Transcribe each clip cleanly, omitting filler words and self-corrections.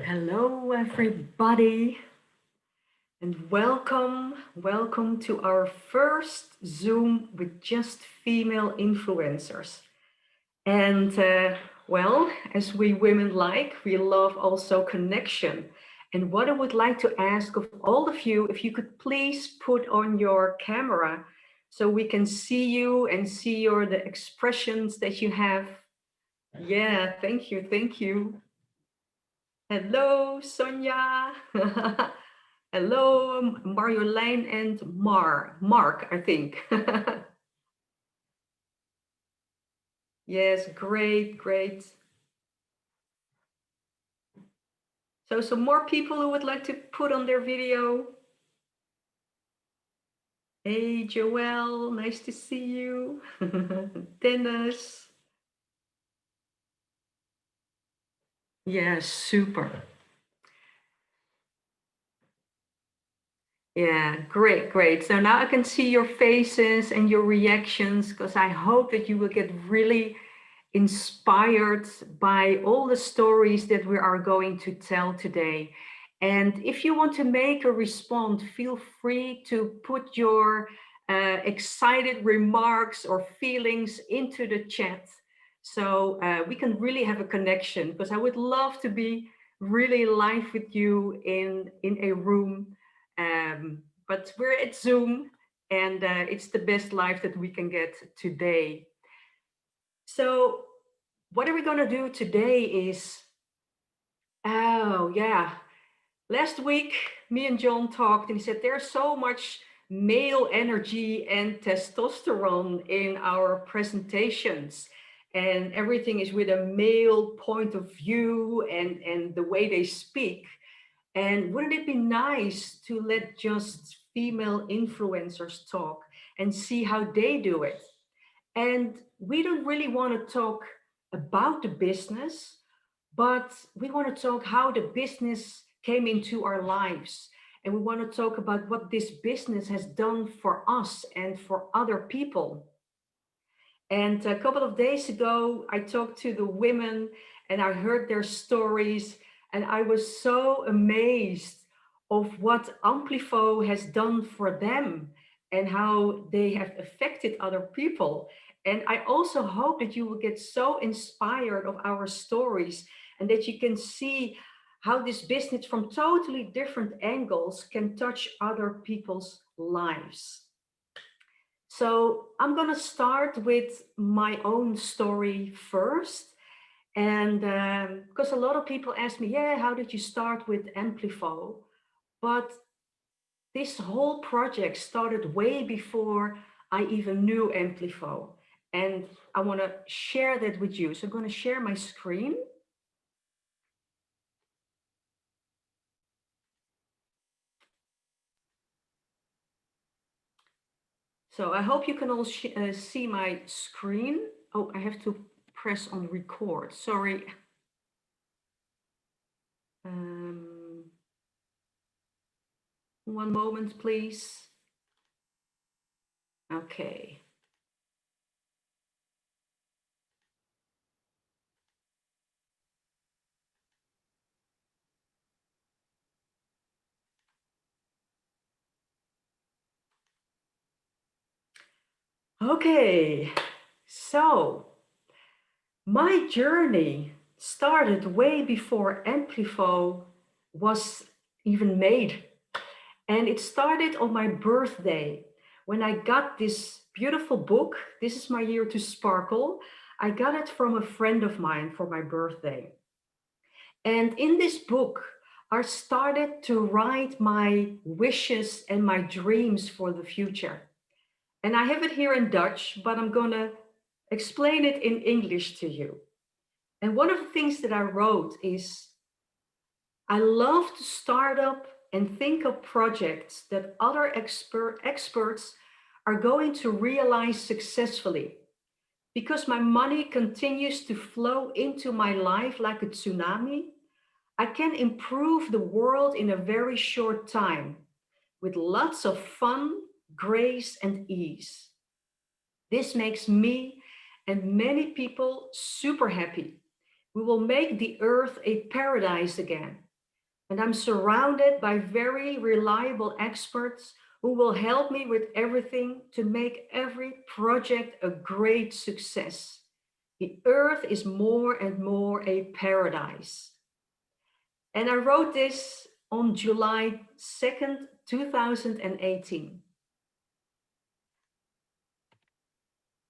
Hello, everybody, and welcome to our first Zoom with just female influencers. And as we women like, we love also connection. And what I would like to ask of all of you, if you could please put on your camera so we can see you and see the expressions that you have. Yeah, thank you. Hello, Sonia. Hello, Marjolein and Mark, I think. Yes, great. So some more people who would like to put on their video. Hey, Joelle, nice to see you. Dennis. Yes, super. Yeah, great. So now I can see your faces and your reactions because I hope that you will get really inspired by all the stories that we are going to tell today. And if you want to make a response, feel free to put your excited remarks or feelings into the chat so we can really have a connection because I would love to be really live with you in a room. But we're at Zoom and it's the best life that we can get today. So what are we going to do today is, oh yeah, last week me and John talked and he said there's so much male energy and testosterone in our presentations and everything is with a male point of view and the way they speak. And wouldn't it be nice to let just female influencers talk and see how they do it? And we don't really want to talk about the business, but we want to talk how the business came into our lives. And we want to talk about what this business has done for us and for other people. And a couple of days ago, I talked to the women and I heard their stories. And I was so amazed of what Amplifo has done for them and how they have affected other people. And I also hope that you will get so inspired of our stories and that you can see how this business from totally different angles can touch other people's lives. So I'm going to start with my own story first. And because a lot of people ask me, yeah, how did you start with Amplifo? But this whole project started way before I even knew Amplifo. And I want to share that with you. So I'm going to share my screen. So I hope you can all see my screen. Oh, I have to press on record. Sorry. Um, One moment, please. Okay. Okay. So my journey started way before Amplifo was even made. And it started on my birthday when I got this beautiful book. This is my year to sparkle. I got it from a friend of mine for my birthday. And in this book, I started to write my wishes and my dreams for the future. And I have it here in Dutch, but I'm going to explain it in English to you. And one of the things that I wrote is I love to start up and think of projects that other experts are going to realize successfully. Because my money continues to flow into my life like a tsunami, I can improve the world in a very short time with lots of fun, grace, and ease. This makes me and many people super happy. We will make the earth a paradise again. And I'm surrounded by very reliable experts who will help me with everything to make every project a great success. The earth is more and more a paradise. And I wrote this on July 2nd, 2018.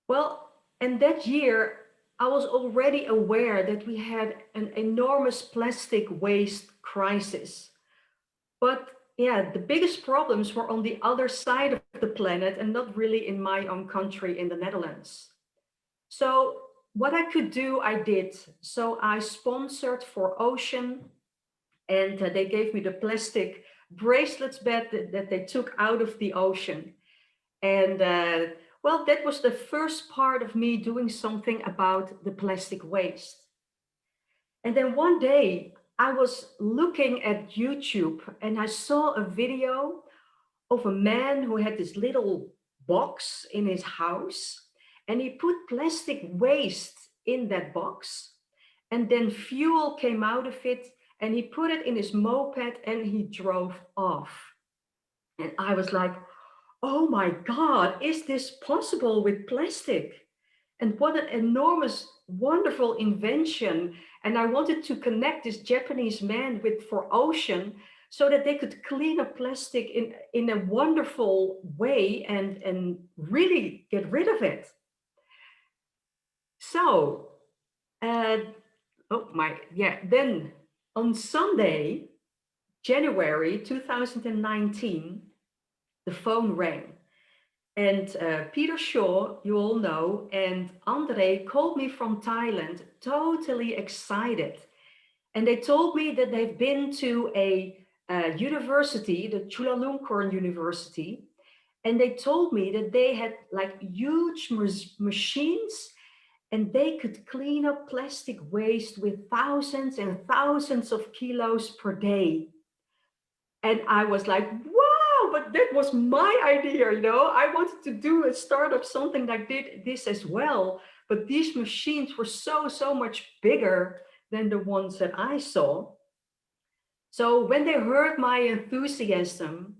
Well, and that year, I was already aware that we had an enormous plastic waste crisis. But yeah, the biggest problems were on the other side of the planet and not really in my own country, in the Netherlands. So, what I could do, I did. So, I sponsored for Ocean, and they gave me the plastic bracelets that they took out of the ocean. And well, that was the first part of me doing something about the plastic waste. And then one day I was looking at YouTube and I saw a video of a man who had this little box in his house and he put plastic waste in that box and then fuel came out of it and he put it in his moped and he drove off. And I was like, oh my God, is this possible with plastic? And what an enormous, wonderful invention. And I wanted to connect this Japanese man with for ocean so that they could clean up plastic in a wonderful way and really get rid of it. So, uh, oh my, yeah, then on Sunday, January 2019, the phone rang. And Peter Shaw, you all know, and Andre called me from Thailand, totally excited. And they told me that they've been to a university, the Chulalongkorn University, and they told me that they had like huge machines and they could clean up plastic waste with thousands and thousands of kilos per day. And I was like, wow, but that was my idea, you know. I wanted to do a startup, something like this as well. But these machines were so much bigger than the ones that I saw. So when they heard my enthusiasm,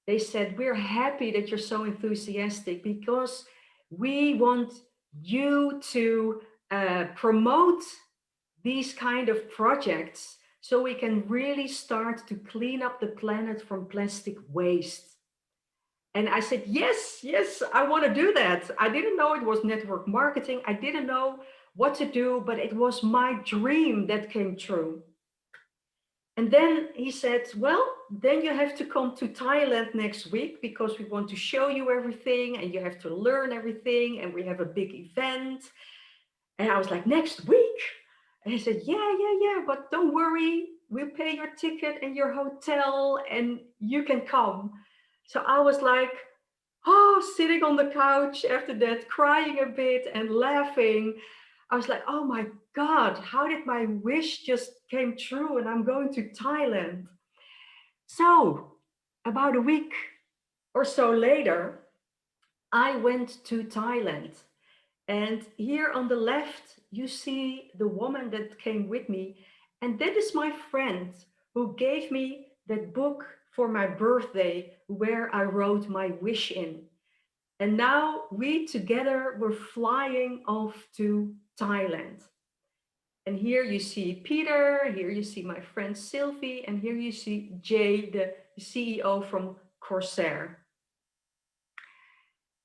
they said, we're happy that you're so enthusiastic because we want you to promote these kind of projects so we can really start to clean up the planet from plastic waste. And I said, yes, yes, I want to do that. I didn't know it was network marketing. I didn't know what to do, but it was my dream that came true. And then he said, well, then you have to come to Thailand next week because we want to show you everything and you have to learn everything and we have a big event. And I was like, next week? And he said, yeah, but don't worry. We'll pay your ticket and your hotel and you can come. So I was like, oh, sitting on the couch after that, crying a bit and laughing. I was like, oh my God, how did my wish just came true and I'm going to Thailand? So about a week or so later, I went to Thailand. And here on the left, you see the woman that came with me. And that is my friend who gave me that book for my birthday where I wrote my wish in. And now we together were flying off to Thailand. And here you see Peter, here you see my friend Sylvie, and here you see Jay, the CEO from Corsair.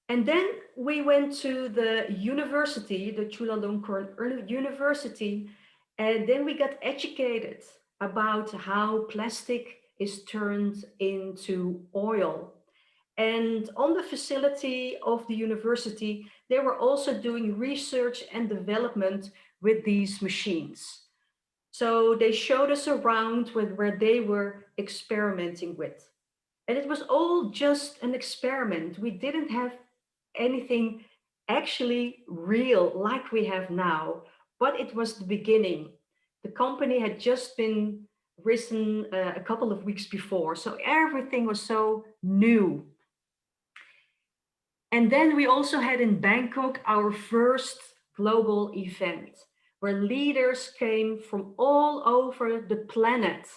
And then we went to the university, the Chulalongkorn University, and then we got educated about how plastic is turned into oil. And on the facility of the university, they were also doing research and development with these machines. So they showed us around with where they were experimenting with. And it was all just an experiment. We didn't have anything actually real like we have now, but it was the beginning. The company had just been risen a couple of weeks before, so everything was so new. And then we also had in Bangkok our first global event where leaders came from all over the planet.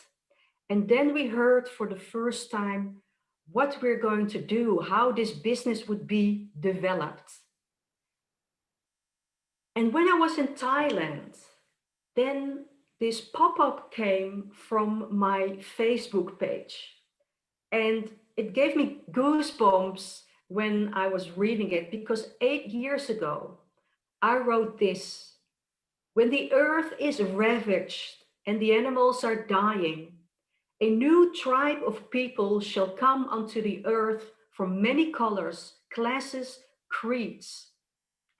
And then we heard for the first time what we're going to do, how this business would be developed. And when I was in Thailand, then this pop-up came from my Facebook page. And it gave me goosebumps when I was reading it because 8 years ago, I wrote this. When the earth is ravaged and the animals are dying, a new tribe of people shall come unto the earth from many colors, classes, creeds,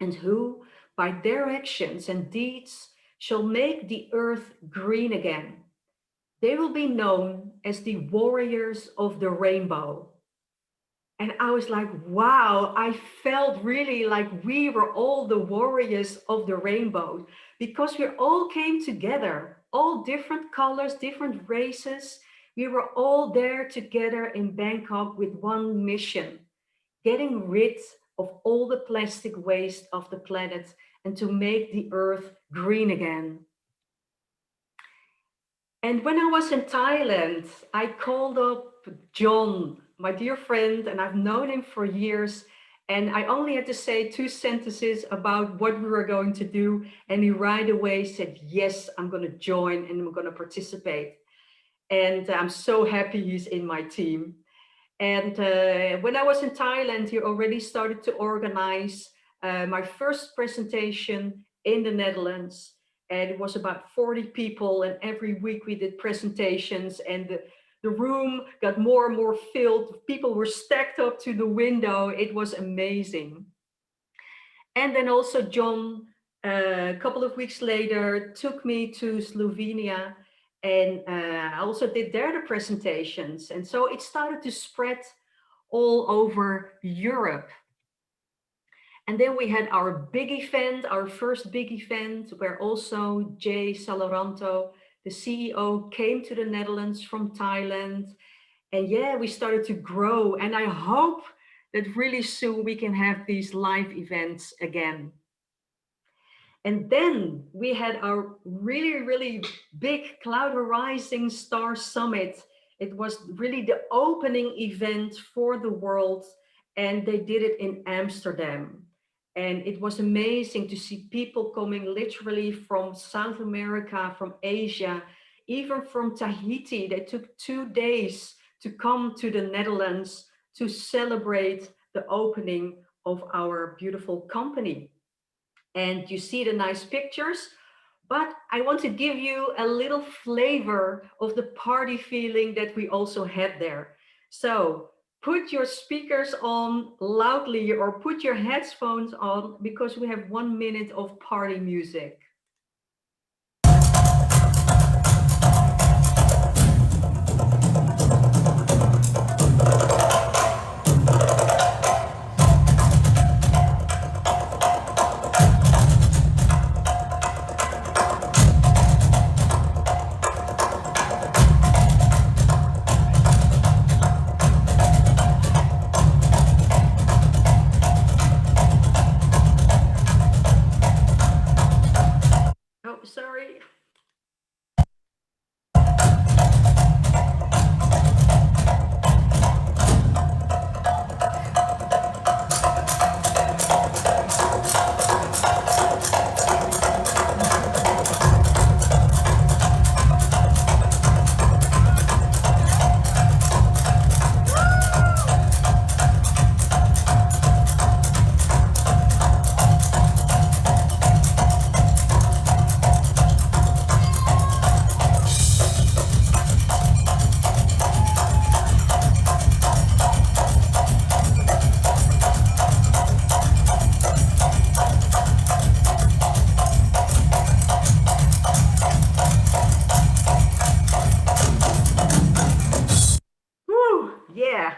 and who, by their actions and deeds, shall make the earth green again. They will be known as the warriors of the rainbow. And I was like, wow, I felt really like we were all the warriors of the rainbow because we all came together, all different colors, different races. We were all there together in Bangkok with one mission, getting rid of all the plastic waste of the planet and to make the earth green again. And when I was in Thailand, I called up John, my dear friend, and I've known him for years. And I only had to say 2 sentences about what we were going to do. And he right away said, yes, I'm going to join and I'm going to participate. And I'm so happy he's in my team. And when I was in Thailand, he already started to organize my first presentation in the Netherlands. And it was about 40 people. And every week we did presentations and the room got more and more filled. People were stacked up to the window. It was amazing. And then also John, a couple of weeks later, took me to Slovenia and I also did there the presentations. And so it started to spread all over Europe. And then we had our big event, our first big event, where also Jay Saloranto, the CEO, came to the Netherlands from Thailand. And yeah, we started to grow. And I hope that really soon we can have these live events again. And then we had our really, really big Cloud Horizon Star Summit. It was really the opening event for the world, and they did it in Amsterdam. And it was amazing to see people coming literally from South America, from Asia, even from Tahiti. They took 2 days to come to the Netherlands to celebrate the opening of our beautiful company. And you see the nice pictures, but I want to give you a little flavor of the party feeling that we also had there. So put your speakers on loudly or put your headphones on because we have 1 minute of party music. Oh, sorry. Woo, yeah.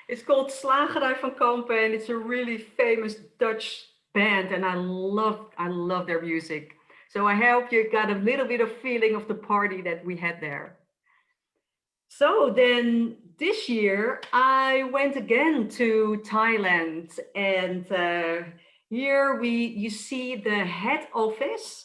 It's called Slagerij van Kampen and it's a really famous Dutch band and I love their music. So I hope you got a little bit of feeling of the party that we had there. So then this year I went again to Thailand and here you see the head office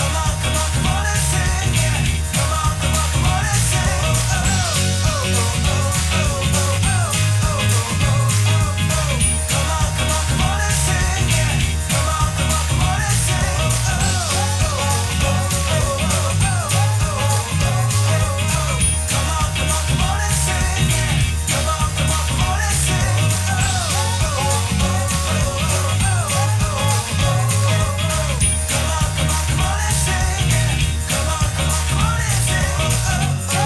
come on and sing, yeah. Come on and sing. Oh, oh, oh, oh, oh, oh, oh, oh, oh, oh, oh. Come on and sing, yeah. Come on and sing. Oh, oh, oh, oh, oh, oh, oh, oh. Come on and sing, yeah. Come on and sing. Oh, oh, oh, oh, oh, oh, oh. Come on and sing, yeah. Come on and sing. Oh, oh, oh,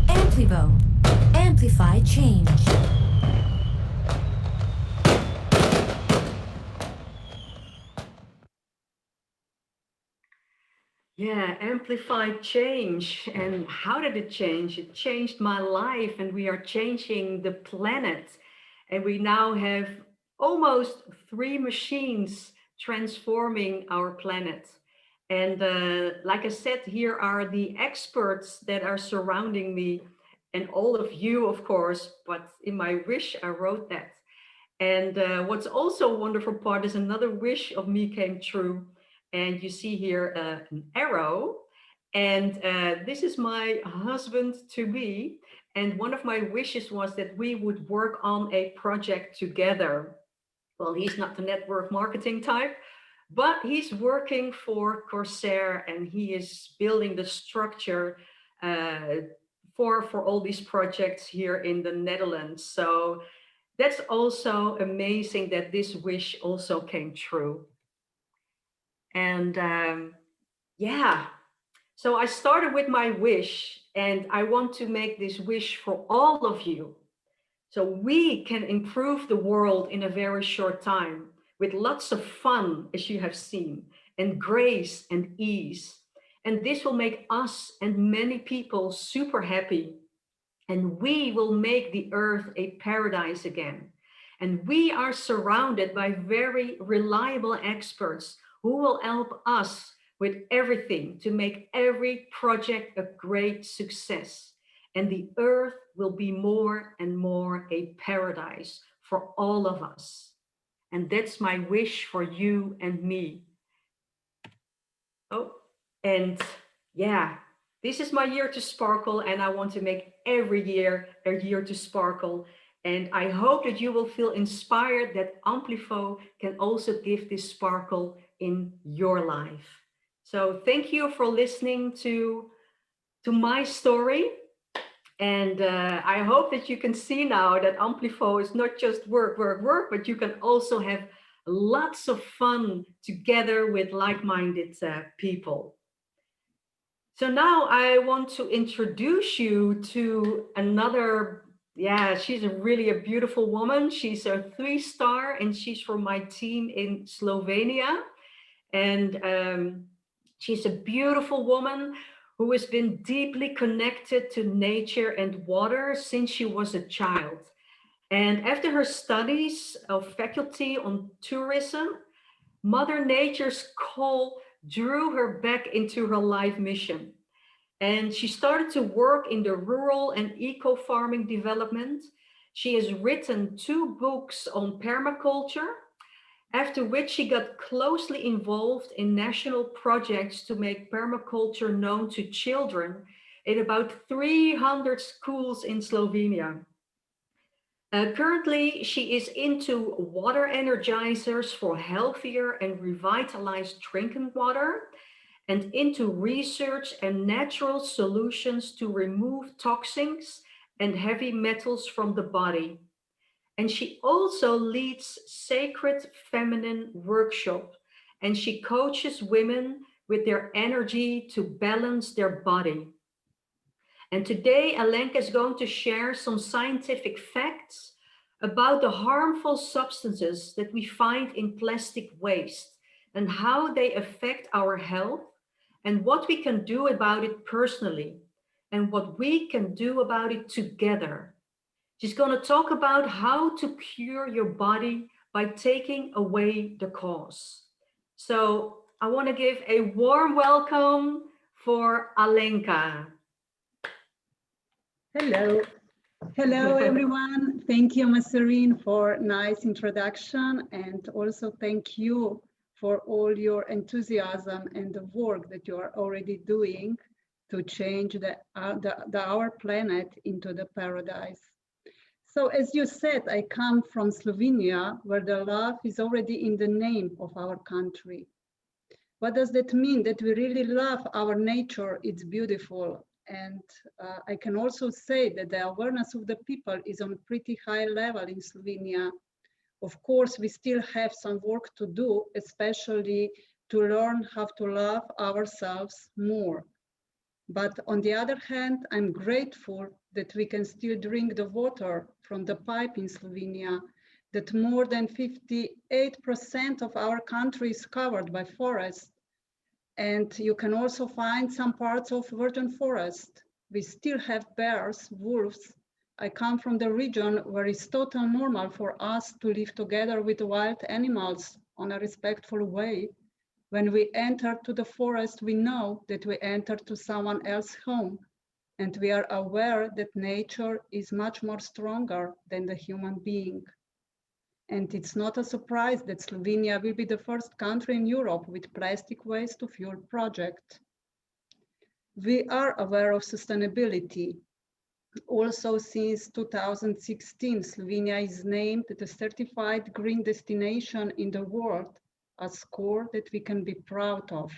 Amplivo. Amplify change. Yeah, amplified change. And how did it change? It changed my life, and we are changing the planet. And we now have almost three machines transforming our planet. And like I said, here are the experts that are surrounding me, and all of you, of course. But in my wish, I wrote that. And what's also a wonderful part is another wish of me came true. And you see here an arrow. And this is my husband to be. And one of my wishes was that we would work on a project together. Well, he's not the network marketing type, but he's working for Corsair and he is building the structure for all these projects here in the Netherlands. So that's also amazing that this wish also came true. And yeah, so I started with my wish, and I want to make this wish for all of you. So we can improve the world in a very short time with lots of fun, as you have seen, and grace and ease. And this will make us and many people super happy. And we will make the earth a paradise again. And we are surrounded by very reliable experts who will help us with everything to make every project a great success. And the earth will be more and more a paradise for all of us. And that's my wish for you and me. Oh, and yeah, this is my year to sparkle, and I want to make every year a year to sparkle. And I hope that you will feel inspired that Amplifo can also give this sparkle in your life. So thank you for listening to my story. And I hope that you can see now that Amplifo is not just work, work, work, but you can also have lots of fun together with like-minded people. So now I want to introduce you to another, yeah, she's really a beautiful woman. She's a 3-star and she's from my team in Slovenia. And she's a beautiful woman who has been deeply connected to nature and water since she was a child. And after her studies of faculty on tourism, Mother Nature's call drew her back into her life mission. And she started to work in the rural and eco farming development. She has written 2 books on permaculture, after which she got closely involved in national projects to make permaculture known to children in about 300 schools in Slovenia. Currently, she is into water energizers for healthier and revitalized drinking water and into research and natural solutions to remove toxins and heavy metals from the body. And she also leads Sacred Feminine workshop, and she coaches women with their energy to balance their body. And today, Alenka is going to share some scientific facts about the harmful substances that we find in plastic waste and how they affect our health and what we can do about it personally and what we can do about it together. She's going to talk about how to cure your body by taking away the cause. So I want to give a warm welcome for Alenka. Hello. Hello, everyone. Thank you, Masserine, for nice introduction. And also thank you for all your enthusiasm and the work that you are already doing to change our planet into the paradise. So as you said, I come from Slovenia, where the love is already in the name of our country. What does that mean? That we really love our nature, it's beautiful. And I can also say that the awareness of the people is on a pretty high level in Slovenia. Of course, we still have some work to do, especially to learn how to love ourselves more. But on the other hand, I'm grateful that we can still drink the water from the pipe in Slovenia, that more than 58% of our country is covered by forest. And you can also find some parts of virgin forest. We still have bears, wolves. I come from the region where it's totally normal for us to live together with wild animals on a respectful way. When we enter to the forest, we know that we enter to someone else's home, and we are aware that nature is much more stronger than the human being. And it's not a surprise that Slovenia will be the first country in Europe with plastic waste to fuel project. We are aware of sustainability. Also, since 2016, Slovenia is named the certified green destination in the world, a score that we can be proud of.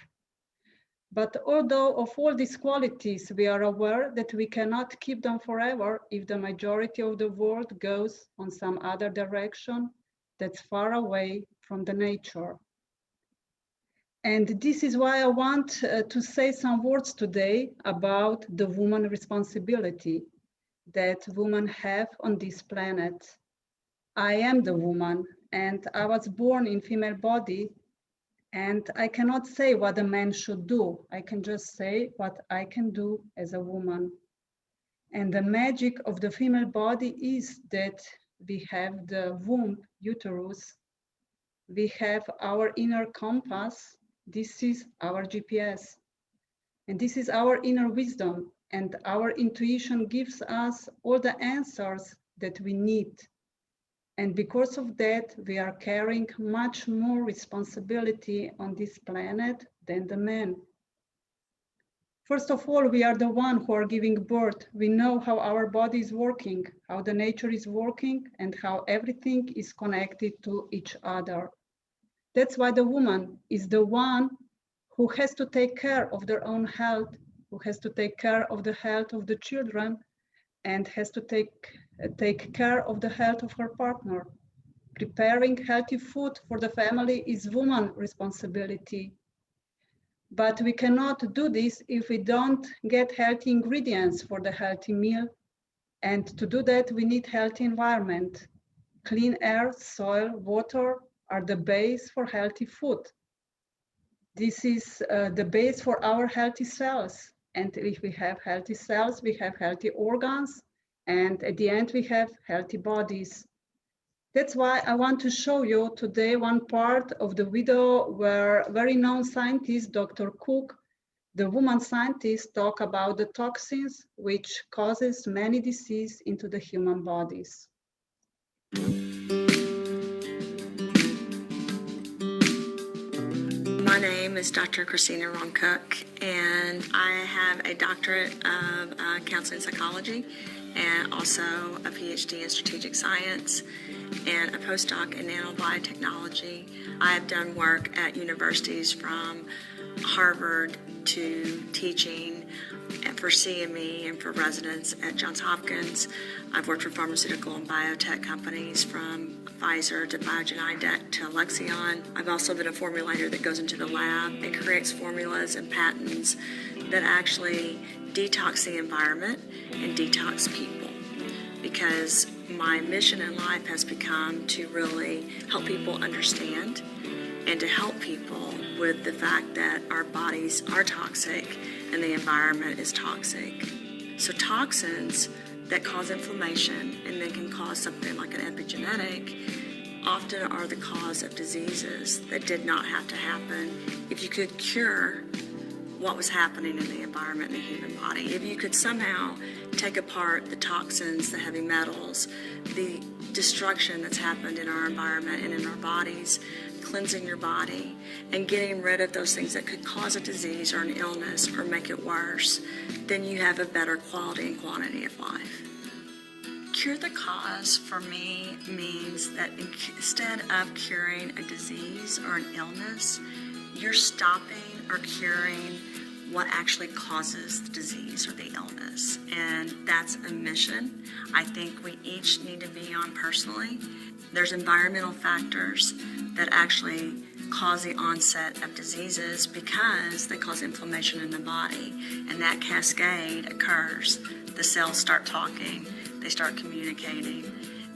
But although of all these qualities, we are aware that we cannot keep them forever if the majority of the world goes on some other direction that's far away from the nature. And this is why I want to say some words today about the woman responsibility that women have on this planet. I am the woman, and I was born in female body, and I cannot say what a man should do. I can just say what I can do as a woman. And the magic of the female body is that we have the womb, uterus, we have our inner compass. This is our GPS. And this is our inner wisdom. And our intuition gives us all the answers that we need. And because of that, we are carrying much more responsibility on this planet than the men. First of all, we are the one who are giving birth. We know how our body is working, how the nature is working, and how everything is connected to each other. That's why the woman is the one who has to take care of their own health, who has to take care of the health of the children, and has to take care of the health of her partner. Preparing healthy food for the family is woman's responsibility. But we cannot do this if we don't get healthy ingredients for the healthy meal. And to do that, we need healthy environment. Clean air, soil, water are the base for healthy food. This is the base for our healthy cells. And if we have healthy cells, we have healthy organs. And at the end, we have healthy bodies. That's why I want to show you today one part of the video where very known scientist, Dr. Cook, the woman scientist, talk about the toxins which causes many diseases into the human bodies. My name is Dr. Christina Ron-Cook, and I have a doctorate of counseling psychology and also a PhD in strategic science and a postdoc in nanobiotechnology. I have done work at universities from Harvard to teaching and for CME and for residents at Johns Hopkins. I've worked for pharmaceutical and biotech companies from Pfizer to Biogen IDEC to Alexion. I've also been a formulator that goes into the lab and creates formulas and patents that actually detox the environment and detox people, because my mission in life has become to really help people understand and to help people with the fact that our bodies are toxic and the environment is toxic. So toxins that cause inflammation and then can cause something like an epigenetic often are the cause of diseases that did not have to happen if you could cure what was happening in the environment in the human body. If you could somehow take apart the toxins, the heavy metals, the destruction that's happened in our environment and in our bodies, cleansing your body and getting rid of those things that could cause a disease or an illness or make it worse, then you have a better quality and quantity of life. Cure the cause for me means that instead of curing a disease or an illness, you're stopping or curing what actually causes the disease or the illness. And that's a mission I think we each need to be on personally. There's environmental factors that actually cause the onset of diseases because they cause inflammation in the body, and that cascade occurs. The cells start talking, they start communicating,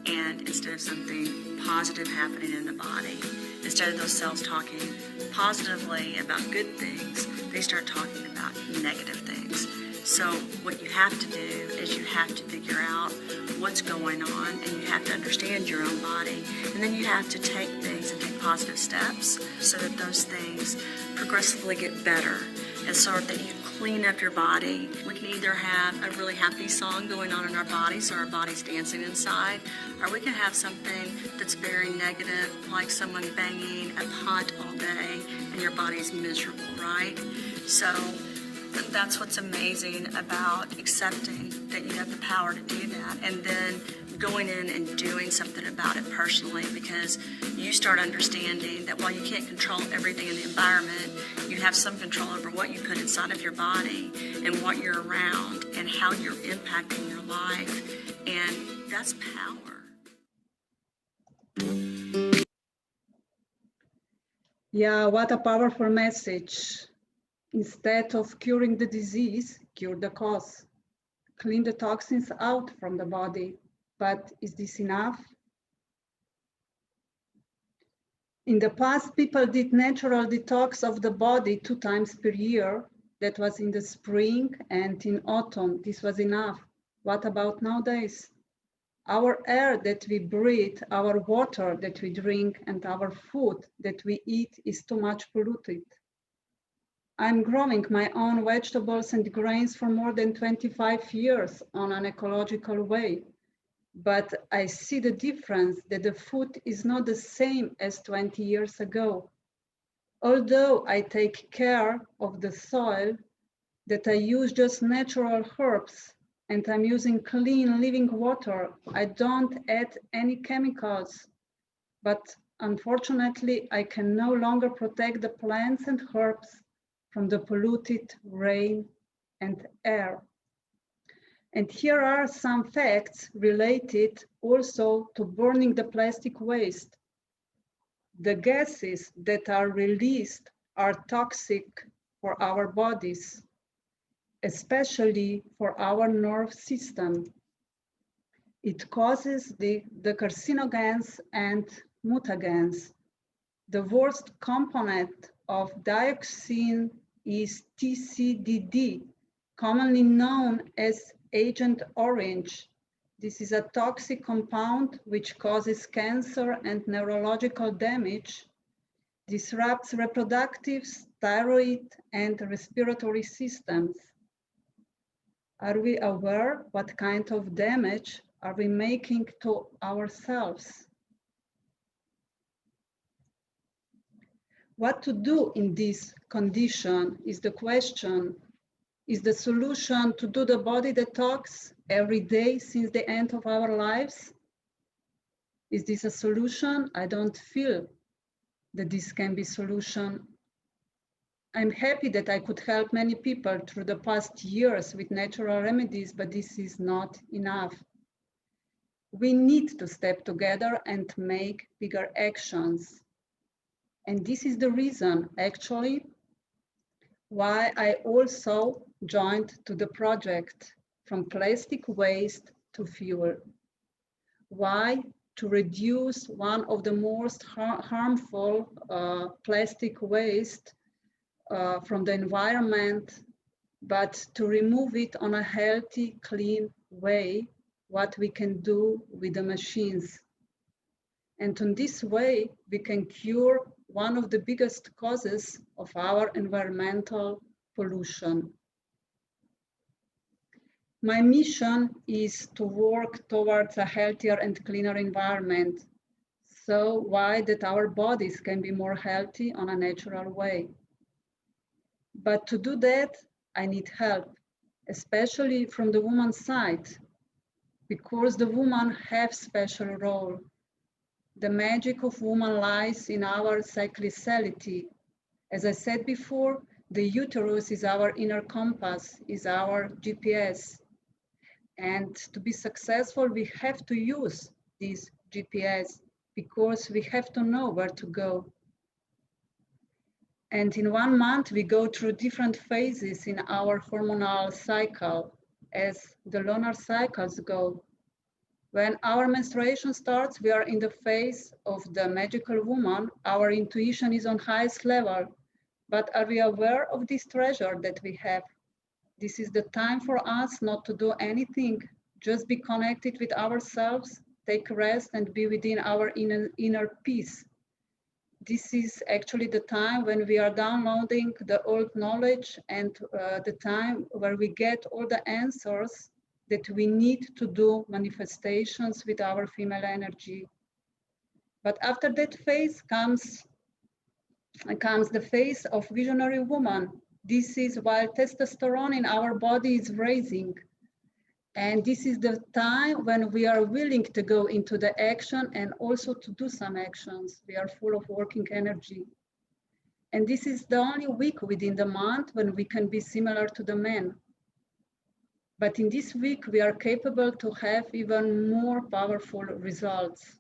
and instead of something positive happening in the body, instead of those cells talking positively about good things, they start talking about negative things. So what you have to do is you have to figure out what's going on, and you have to understand your own body, and then you have to take things and take positive steps so that those things progressively get better, and so that you clean up your body. We can either have a really happy song going on in our body, so our body's dancing inside, or we can have something that's very negative, like someone banging a pot all day and your body's miserable, right? So That's what's amazing about accepting that you have the power to do that, and then going in and doing something about it personally, because you start understanding that while you can't control everything in the environment, you have some control over what you put inside of your body and what you're around and how you're impacting your life, and that's power. Yeah, what a powerful message. Instead of curing the disease, cure the cause. Clean the toxins out from the body. But is this enough? In the past, people did natural detox of the body 2 times per year. That was in the spring and in autumn. This was enough. What about nowadays? Our air that we breathe, our water that we drink, and our food that we eat is too much polluted. I'm growing my own vegetables and grains for more than 25 years on an ecological way. But I see the difference that the food is not the same as 20 years ago. Although I take care of the soil, that I use just natural herbs, and I'm using clean living water, I don't add any chemicals. But unfortunately, I can no longer protect the plants and herbs from the polluted rain and air. And here are some facts related also to burning the plastic waste. The gases that are released are toxic for our bodies, especially for our nerve system. It causes the carcinogens and mutagens. The worst component of dioxin is TCDD, commonly known as Agent Orange. This is a toxic compound which causes cancer and neurological damage, disrupts reproductive, thyroid, and respiratory systems. Are we aware what kind of damage are we making to ourselves? What to do in this condition is the question. Is the solution to do the body detox every day since the end of our lives? Is this a solution? I don't feel that this can be a solution. I'm happy that I could help many people through the past years with natural remedies, but this is not enough. We need to step together and make bigger actions. And this is the reason, actually, why I also joined to the project From Plastic Waste to Fuel. Why? To reduce one of the most harmful plastic waste from the environment, but to remove it on a healthy, clean way, what we can do with the machines. And in this way, we can cure one of the biggest causes of our environmental pollution. My mission is to work towards a healthier and cleaner environment. So why that our bodies can be more healthy on a natural way. But to do that, I need help, especially from the woman's side, because the woman has special role. The magic of woman lies in our cyclicality. As I said before, the uterus is our inner compass, is our GPS. And to be successful, we have to use this GPS because we have to know where to go. And in 1 month, we go through different phases in our hormonal cycle as the lunar cycles go. When our menstruation starts, we are in the phase of the magical woman. Our intuition is on highest level. But are we aware of this treasure that we have? This is the time for us not to do anything, just be connected with ourselves, take rest and be within our inner peace. This is actually the time when we are downloading the old knowledge and the time where we get all the answers that we need to do manifestations with our female energy. But after that phase comes the phase of visionary woman, This is while testosterone in our body is raising. And this is the time when we are willing to go into the action and also to do some actions. We are full of working energy. And this is the only week within the month when we can be similar to the men. But in this week, we are capable to have even more powerful results.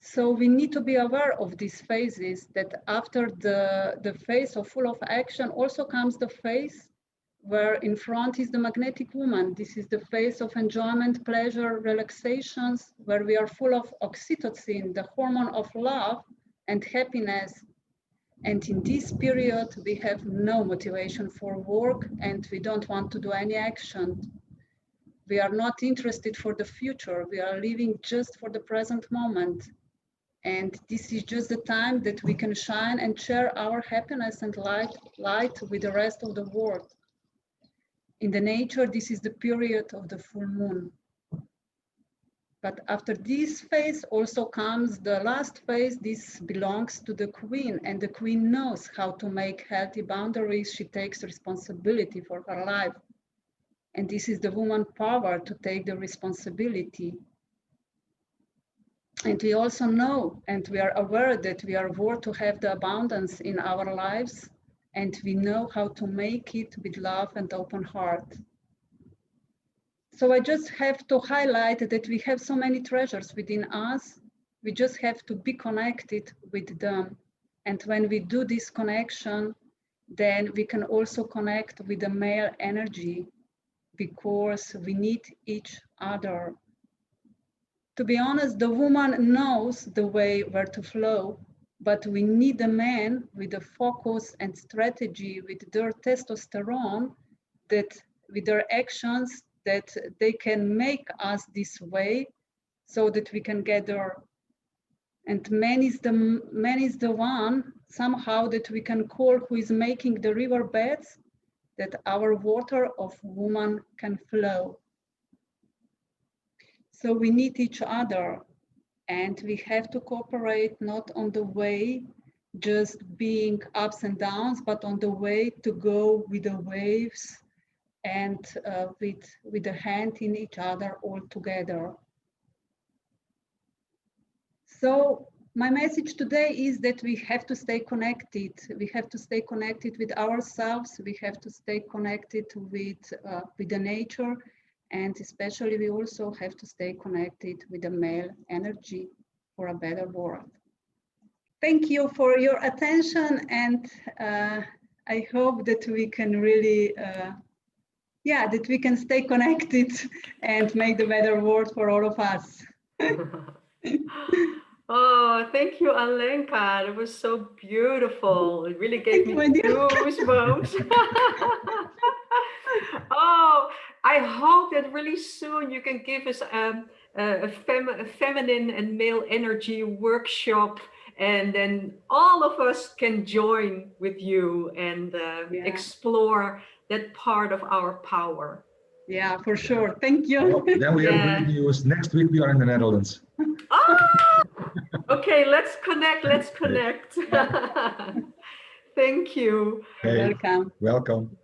So we need to be aware of these phases, that after the phase of full of action also comes the phase where in front is the magnetic woman. This is the phase of enjoyment, pleasure, relaxations, where we are full of oxytocin, the hormone of love and happiness. And in this period, we have no motivation for work and we don't want to do any action. We are not interested for the future. We are living just for the present moment. And this is just the time that we can shine and share our happiness and light with the rest of the world. In the nature, this is the period of the full moon. But after this phase also comes the last phase. This belongs to the queen, and the queen knows how to make healthy boundaries. She takes responsibility for her life. And this is the woman power to take the responsibility. And we also know and we are aware that we are worth to have the abundance in our lives, and we know how to make it with love and open heart. So I just have to highlight that we have so many treasures within us. We just have to be connected with them. And when we do this connection, then we can also connect with the male energy, because we need each other. To be honest, the woman knows the way where to flow, but we need a man with the focus and strategy, with their testosterone, that with their actions, that they can make us this way so that we can get there. And man is the one somehow that we can call, who is making the riverbeds, that our water of woman can flow. So we need each other, and we have to cooperate, not on the way just being ups and downs, but on the way to go with the waves and with the hand in each other all together. So my message today is that we have to stay connected. We have to stay connected with ourselves. We have to stay connected with the nature. And especially we also have to stay connected with the male energy for a better world. Thank you for your attention. And I hope that we can really, that we can stay connected and make the better world for all of us. Oh, thank you, Alenka. It was so beautiful. It really gave me goosebumps. Oh, I hope that really soon you can give us a feminine and male energy workshop, and then all of us can join with you and explore that part of our power. Yeah, for sure. Thank you. Well, then we have great news. Next week we are in the Netherlands. Ah! Okay, let's connect. Let's connect. Thank you. Okay. Welcome. Welcome.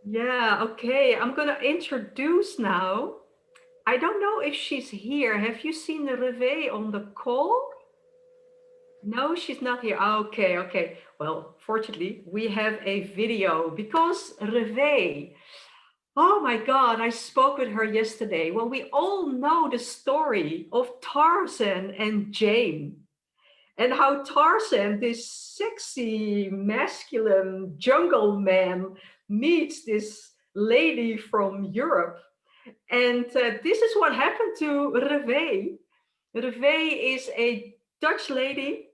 Yeah, okay. I'm going to introduce now. I don't know if she's here. Have you seen Reve on the call? No, she's not here. Okay, okay. Well, fortunately, we have a video because Reve, oh my God, I spoke with her yesterday. Well, we all know the story of Tarzan and Jane, and how Tarzan, this sexy, masculine jungle man, meets this lady from Europe. And this is what happened to Reve. Reve is a Dutch lady.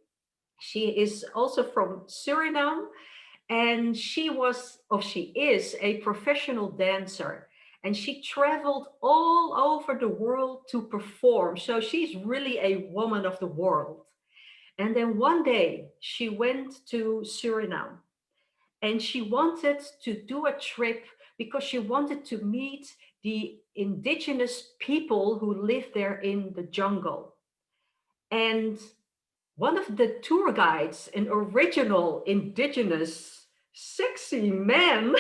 She is also from Suriname. And she is a professional dancer. And she traveled all over the world to perform. So she's really a woman of the world. And then one day she went to Suriname and she wanted to do a trip because she wanted to meet the indigenous people who live there in the jungle. And one of the tour guides, an original indigenous sexy man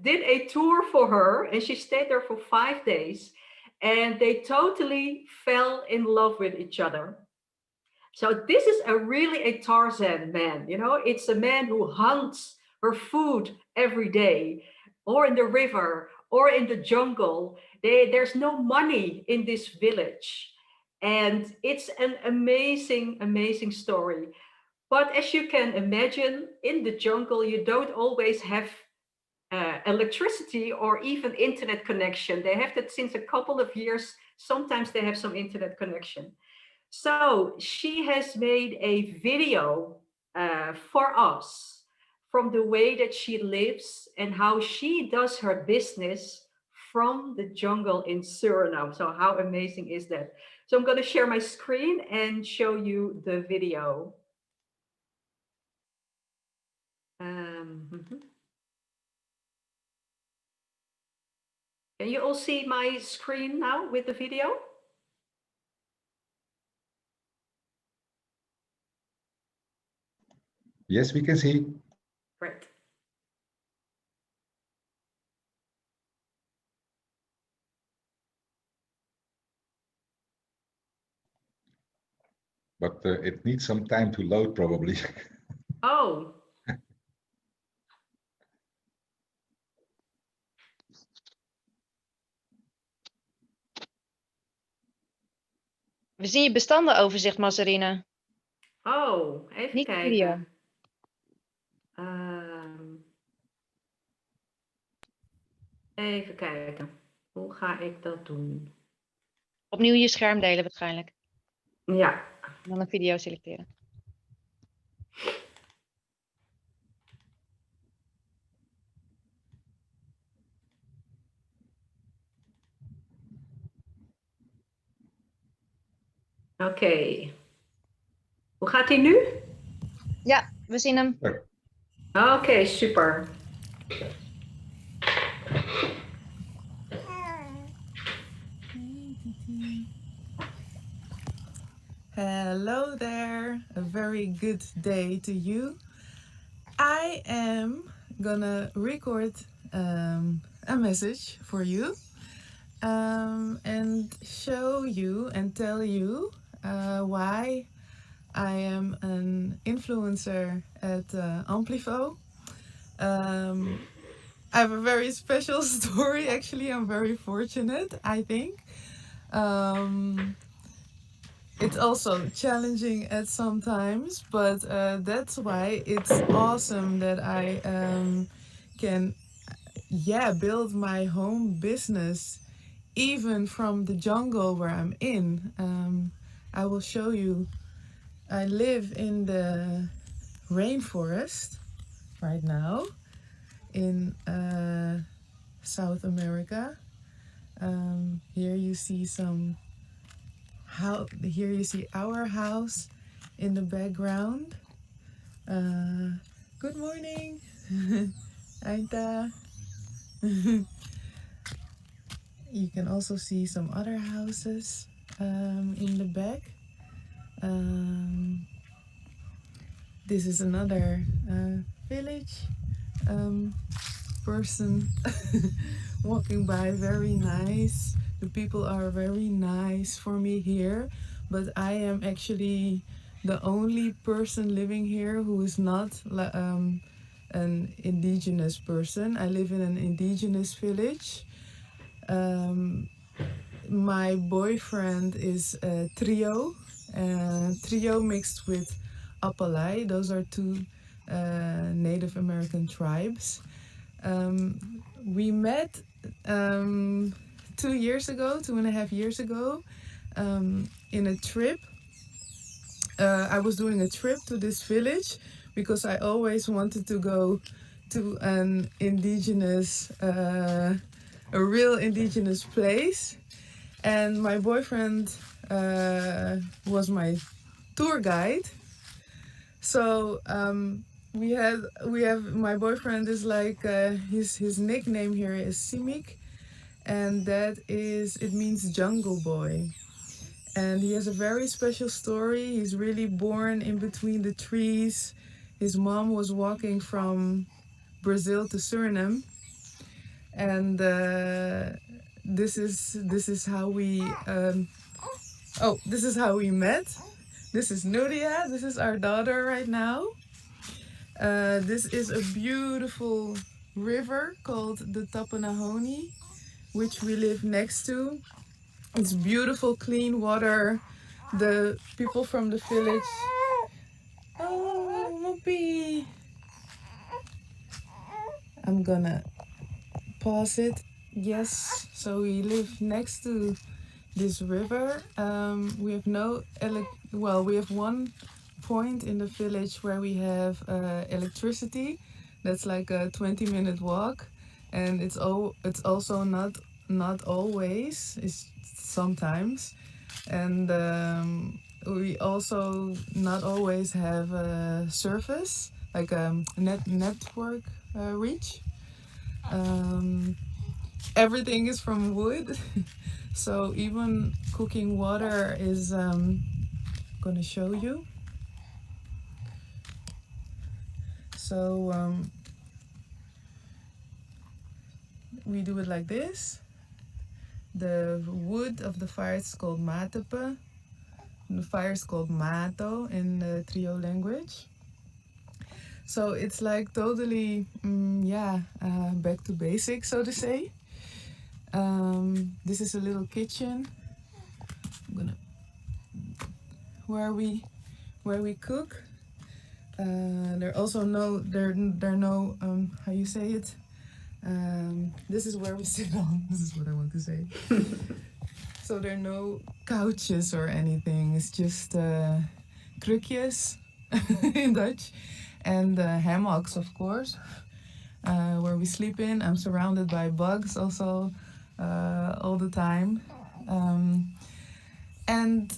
did a tour for her, and she stayed there for 5 days, and they totally fell in love with each other. So this is a really a Tarzan man, you know, it's a man who hunts her food every day, or in the river, or in the jungle. There's no money in this village. And it's an amazing, amazing story. But as you can imagine, in the jungle, you don't always have electricity or even internet connection. They have that since a couple of years. Sometimes they have some internet connection. So she has made a video for us from the way that she lives and how she does her business from the jungle in Suriname. So how amazing is that? So I'm going to share my screen and show you the video. Mhm. Can you all see my screen now with the video? Yes, we can see. Great. But it needs some time to load probably. Oh, We zien je bestandenoverzicht, Mazarine. oh, even Niet de video. kijken. Even kijken. Hoe ga ik dat doen? Opnieuw je scherm delen waarschijnlijk. Ja. En dan een video selecteren. Oké. Hoe gaat hij nu? Ja, we zien hem. Oké, super. Hello there, a very good day to you. I am gonna record a message for you and show you and tell you why I am an influencer at Amplifo. I have a very special story actually. I'm very fortunate, I think. It's also challenging at some times, but that's why it's awesome that I can build my home business even from the jungle where I'm in. I will show you. I live in the rainforest right now in South America. Here you see here you see our house in the background. Good morning, Aita. You can also see some other houses in the back. This is another village person walking by, very nice. The people are very nice for me here, but I am actually the only person living here who is not an indigenous person. I live in an indigenous village. My boyfriend is a trio mixed with Apalai. Those are two Native American tribes. We met 2.5 years ago, in a trip. I was doing a trip to this village because I always wanted to go to an indigenous, a real indigenous place. And my boyfriend was my tour guide. So we have my boyfriend is like his nickname here is Simic, and it means jungle boy. And he has a very special story. He's really born in between the trees. His mom was walking from Brazil to Suriname, and this is how we this is how we met. This is Nuria. This is our daughter right now. This is a beautiful river called the Tapanahoni, which we live next to. It's beautiful, clean water. The people from the village. Oh, Moppy. I'm gonna pause it. Yes, so we live next to this river. We have we have one point in the village where we have electricity. That's like a 20-minute walk, and it's also not always. It's sometimes, and we also not always have a service like a network reach. Everything is from wood. So even cooking water is gonna show you. So we do it like this. The wood of the fire is called matepe. The fire is called mato in the Trio language. So it's like totally, back to basics, so to say. This is a little kitchen. I'm gonna where we cook. There also there are no how you say it. This is where we sit on. This is what I want to say. So there are no couches or anything. It's just krukjes in Dutch, and hammocks, of course, where we sleep in. I'm surrounded by bugs also all the time. And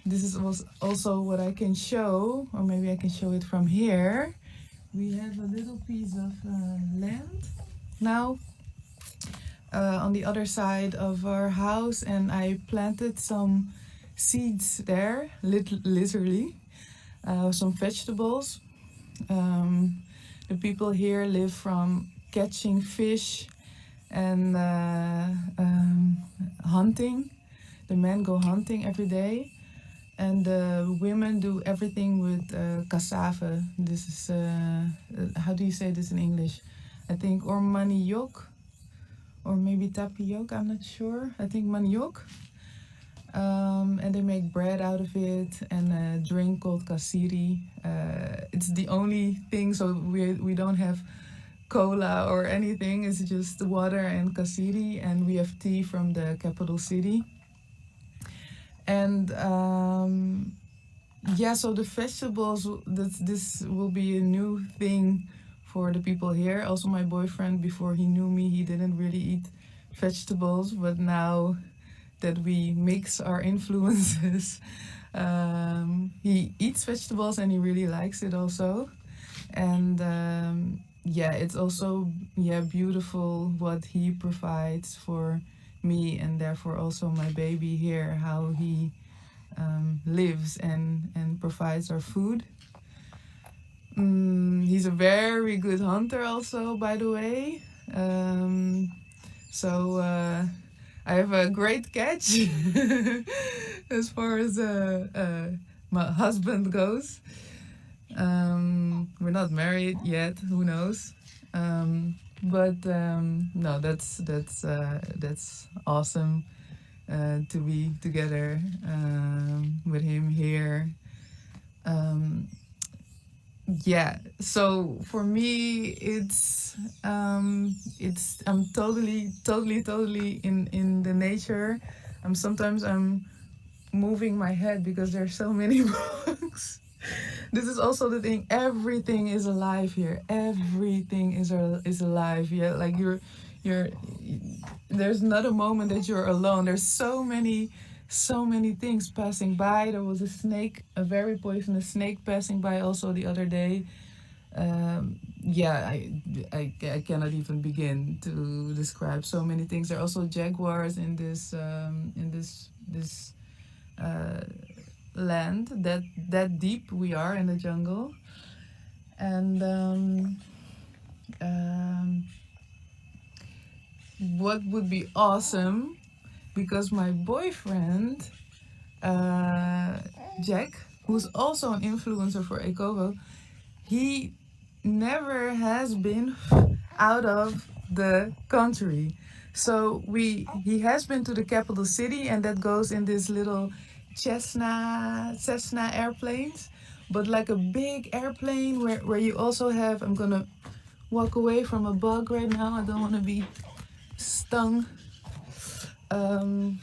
this is also what I can show, or maybe I can show it from here. We have a little piece of land now on the other side of our house, and I planted some seeds there, literally, some vegetables. The people here live from catching fish and hunting. The men go hunting every day, and the women do everything with cassave. This is how do you say this in English? I think or maniok, or maybe tapioca. I'm not sure. I think maniok. And they make bread out of it and a drink called kasiri. It's the only thing, so we don't have cola or anything. It's just water and kasiri, and we have tea from the capital city. And so the vegetables, this will be a new thing for the people here. Also, my boyfriend, before he knew me, he didn't really eat vegetables, but now that we mix our influences, he eats vegetables and he really likes it also. And it's also beautiful what he provides for me, and therefore also my baby here, how he lives and provides our food. He's a very good hunter also, by the way. So I have a great catch as far as my husband goes. We're not married yet, who knows? No, that's awesome to be together with him here. So for me, it's I'm totally in the nature. Sometimes I'm moving my head because there's so many bugs. This is also the thing. Everything is alive here. Everything is alive. Yeah, like you're. There's not a moment that you're alone. There's so many things passing by. There was a snake, a very poisonous snake, passing by also the other day. I cannot even begin to describe so many things. There are also jaguars in this land, that deep we are in the jungle. And um, what would be awesome, because my boyfriend, uh, Jack, who's also an influencer for Ecovo, he never has been out of the country. So he has been to the capital city, and that goes in this little Cessna airplanes, but like a big airplane where you also have, I'm gonna walk away from a bug right now, I don't want to be stung. um,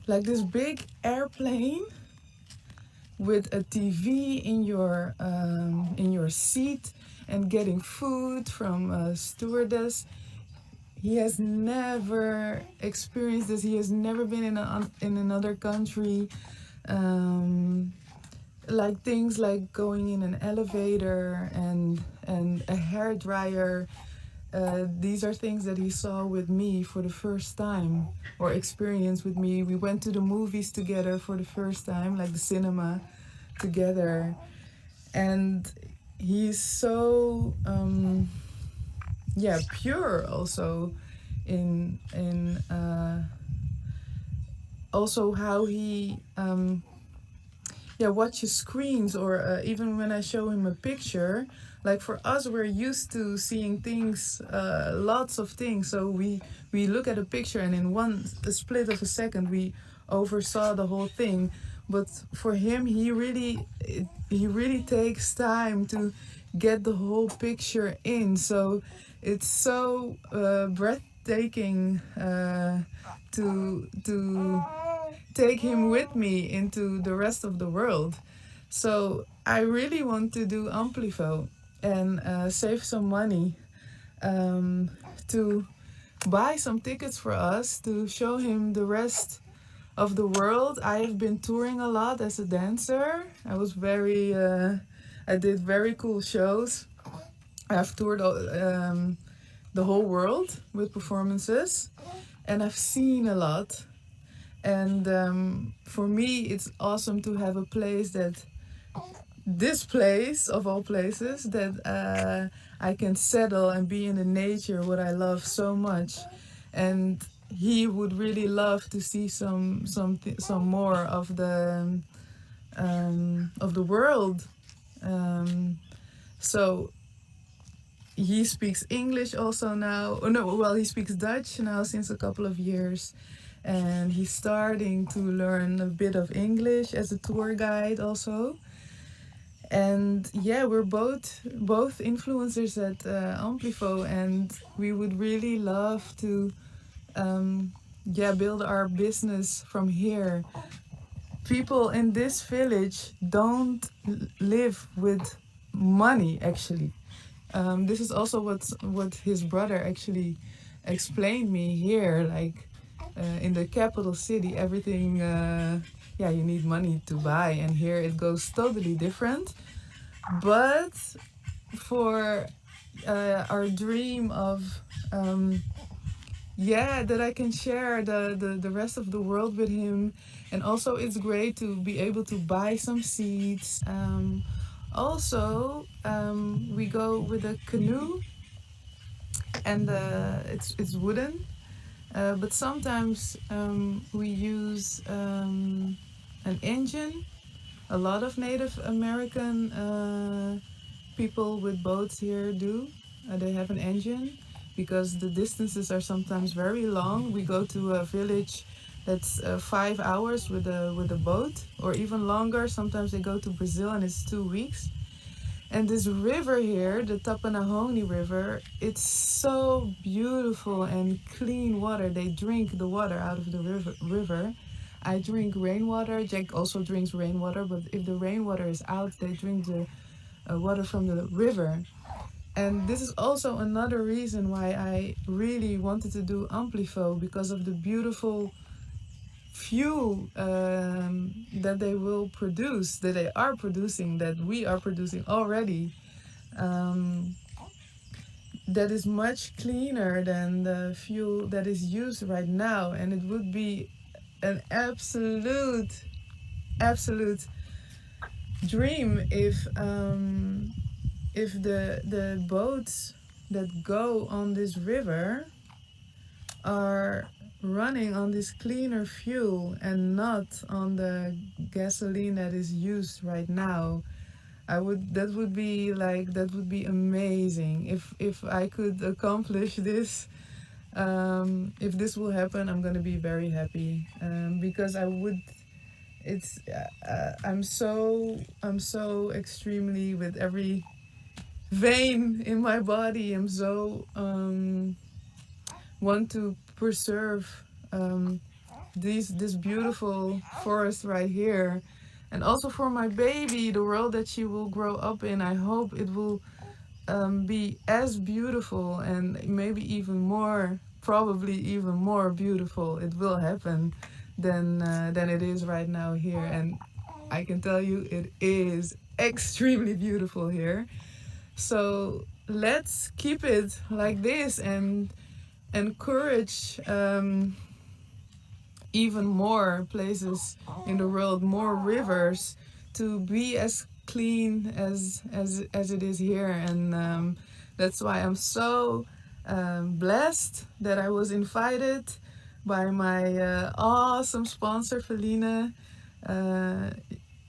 like this big airplane with a TV in your seat, and getting food from a stewardess. He has never experienced this. He has never been in another country. Um, like things like going in an elevator and a hair dryer. These are things that he saw with me for the first time, or experienced with me. We went to the movies together for the first time, like the cinema together. And he's so yeah, pure also in also how he yeah, watches screens, or even when I show him a picture. Like for us, we're used to seeing things, lots of things. So we look at a picture, and in a split of a second, we oversaw the whole thing. But for him, he really takes time to get the whole picture in. So it's so breathtaking to take him with me into the rest of the world. So I really want to do Amplifo and save some money um, to buy some tickets for us to show him the rest of the world. I have been touring a lot as a dancer. I did very cool shows. I've toured the whole world with performances, and I've seen a lot. And for me, it's awesome to have a place this place of all places, that I can settle and be in the nature, what I love so much. And he would really love to see some more of the world. So he speaks English also now. Oh no, well, he speaks Dutch now since a couple of years, and he's starting to learn a bit of English as a tour guide also. And yeah, we're both influencers at Amplifo, and we would really love to yeah, build our business from here. People in this village don't live with money, actually. This is also what his brother actually explained me here. Like in the capital city, everything, yeah, you need money to buy, and here it goes totally different. But for our dream of yeah, that I can share the rest of the world with him. And also it's great to be able to buy some seeds. Also, we go with a canoe, and it's wooden. But sometimes we use an engine. A lot of Native American people with boats here do. They have an engine, because the distances are sometimes very long. We go to a village that's 5 hours with a boat, or even longer. Sometimes they go to Brazil and it's 2 weeks. And this river here, the Tapanahoni River, it's so beautiful and clean water. They drink the water out of the river. I drink rainwater. Jack also drinks rainwater, but if the rainwater is out, they drink the water from the river. And this is also another reason why I really wanted to do Amplifo, because of the beautiful fuel that they will produce, that they are producing, that we are producing already. That is much cleaner than the fuel that is used right now, and it would be an absolute dream if the boats that go on this river are running on this cleaner fuel and not on the gasoline that is used right now, I would that would be like that would be amazing if I could accomplish this. If this will happen, I'm gonna be very happy, because I would. It's I'm so extremely, with every vein in my body, I'm so want to preserve this beautiful forest right here, and also for my baby, the world that she will grow up in. I hope it will be as beautiful, and maybe even more, probably even more beautiful. It will happen than it is right now here, and I can tell you it is extremely beautiful here. So let's keep it like this and encourage even more places in the world, more rivers, to be as clean as it is here. And that's why I'm so blessed that I was invited by my awesome sponsor Feline, uh,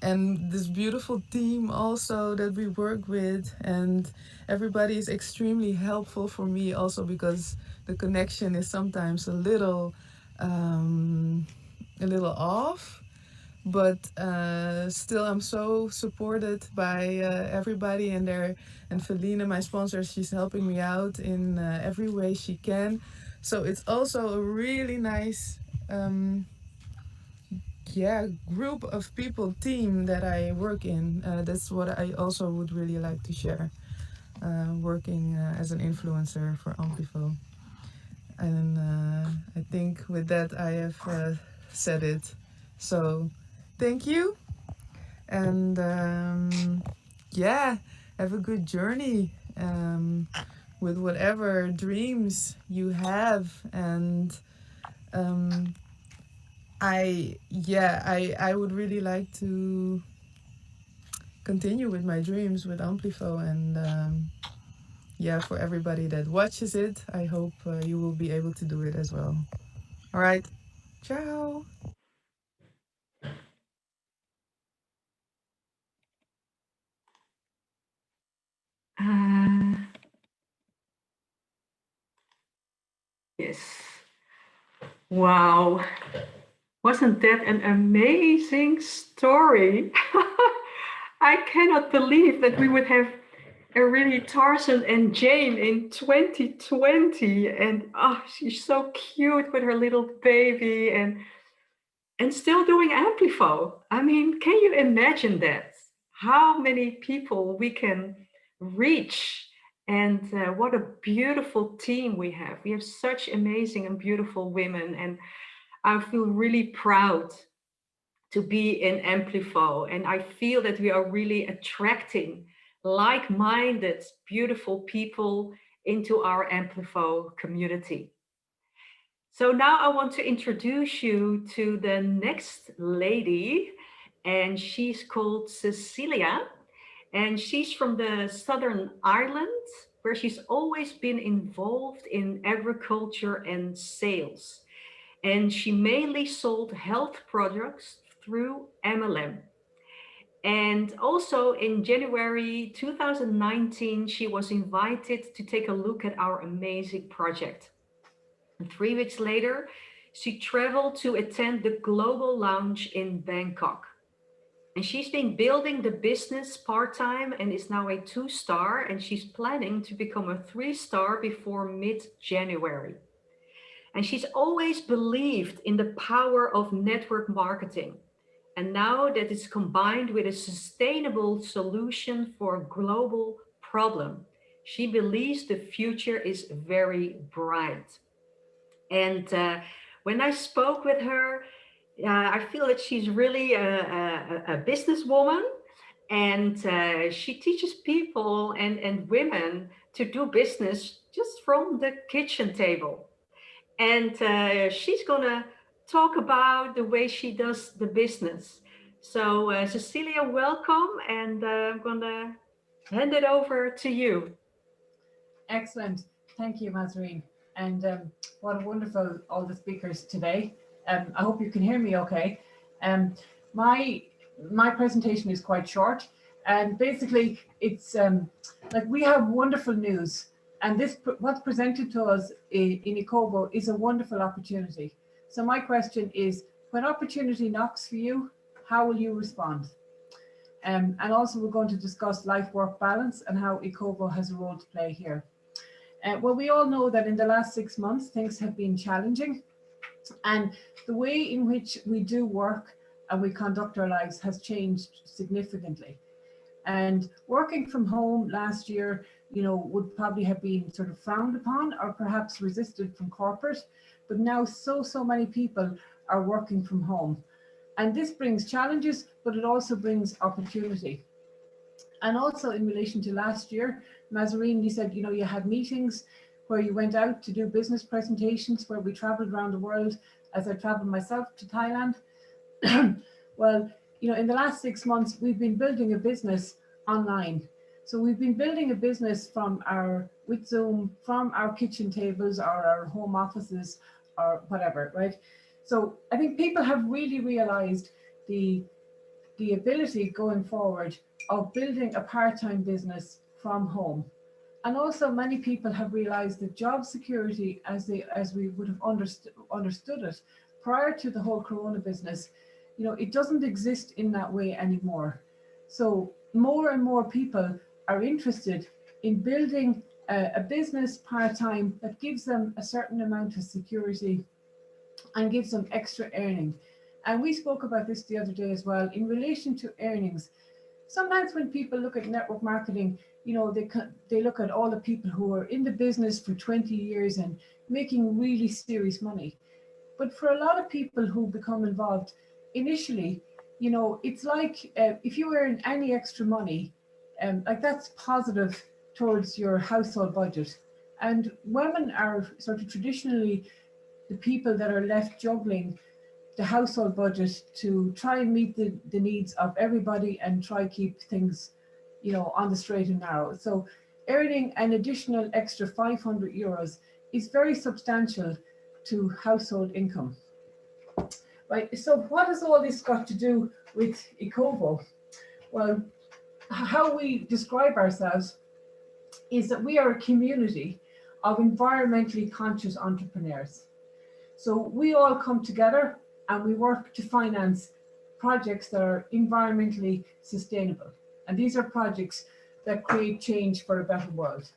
and this beautiful team also that we work with, and everybody is extremely helpful for me also, because the connection is sometimes um, a little off, but still I'm so supported by everybody, and Felina, my sponsor, she's helping me out in every way she can. So it's also a really nice group of people, team that I work in. That's what I also would really like to share, working as an influencer for Amplifo. And I think with that I have said it. So thank you, and have a good journey with whatever dreams you have. And I would really like to continue with my dreams with Amplifo, and for everybody that watches it, I hope you will be able to do it as well. All right, ciao. Uh, yes. Wow. Wasn't that an amazing story? I cannot believe that we would have a really Tarzan and Jane in 2020. And oh, she's so cute with her little baby and still doing Amplifo. I mean, can you imagine that? How many people we can reach, and what a beautiful team we have. We have such amazing and beautiful women, and I feel really proud to be in Amplifo. And I feel that we are really attracting like-minded, beautiful people into our Amplifo community. So now I want to introduce you to the next lady, and she's called Cecilia, and she's from the Southern Ireland, where she's always been involved in agriculture and sales. And she mainly sold health products through MLM. And also in January 2019, she was invited to take a look at our amazing project. And 3 weeks later, she traveled to attend the global launch in Bangkok. And she's been building the business part-time and is now a 2-star, and she's planning to become a 3-star before mid-January. And she's always believed in the power of network marketing. And now that it's combined with a sustainable solution for a global problem, she believes the future is very bright. And when I spoke with her, I feel that she's really a businesswoman, and she teaches people and women to do business just from the kitchen table. And she's gonna talk about the way she does the business. So Cecilia, welcome, and I'm gonna hand it over to you. Excellent. Thank you, Mazreen. And what a wonderful, all the speakers today. I hope you can hear me okay. Um, my my presentation is quite short, and basically it's like we have wonderful news, and this what's presented to us in Ecovo is a wonderful opportunity. So my question is, when opportunity knocks for you, how will you respond? And also we're going to discuss life-work balance and how Ecovo has a role to play here. Well, we all know that in the last 6 months, things have been challenging, and the way in which we do work and we conduct our lives has changed significantly. And working from home last year, you know, would probably have been sort of frowned upon or perhaps resisted from corporate, but now so many people are working from home. And this brings challenges, but it also brings opportunity. And also in relation to last year, Mazarine, you said, you know, you had meetings where you went out to do business presentations, where we traveled around the world, as I traveled myself to Thailand. Well, you know, in the last 6 months, we've been building a business online. So we've been building a business with Zoom, from our kitchen tables or our home offices or whatever, right? So I think people have really realized the ability going forward of building a part-time business from home. And also many people have realized that job security as we would have understood it prior to the whole corona business, you know, it doesn't exist in that way anymore. So more and more people are interested in building a business part-time that gives them a certain amount of security and gives them extra earning. And we spoke about this the other day as well in relation to earnings. Sometimes when people look at network marketing, you know, they look at all the people who are in the business for 20 years and making really serious money. But for a lot of people who become involved initially, you know, it's like if you earn any extra money, like that's positive towards your household budget. And women are sort of traditionally the people that are left juggling the household budget to try and meet the needs of everybody and try keep things, you know, on the straight and narrow. So earning an additional extra 500 euros is very substantial to household income. Right, so what has all this got to do with Ecovo? Well, how we describe ourselves is that we are a community of environmentally conscious entrepreneurs. So we all come together and we work to finance projects that are environmentally sustainable. And these are projects that create change for a better world.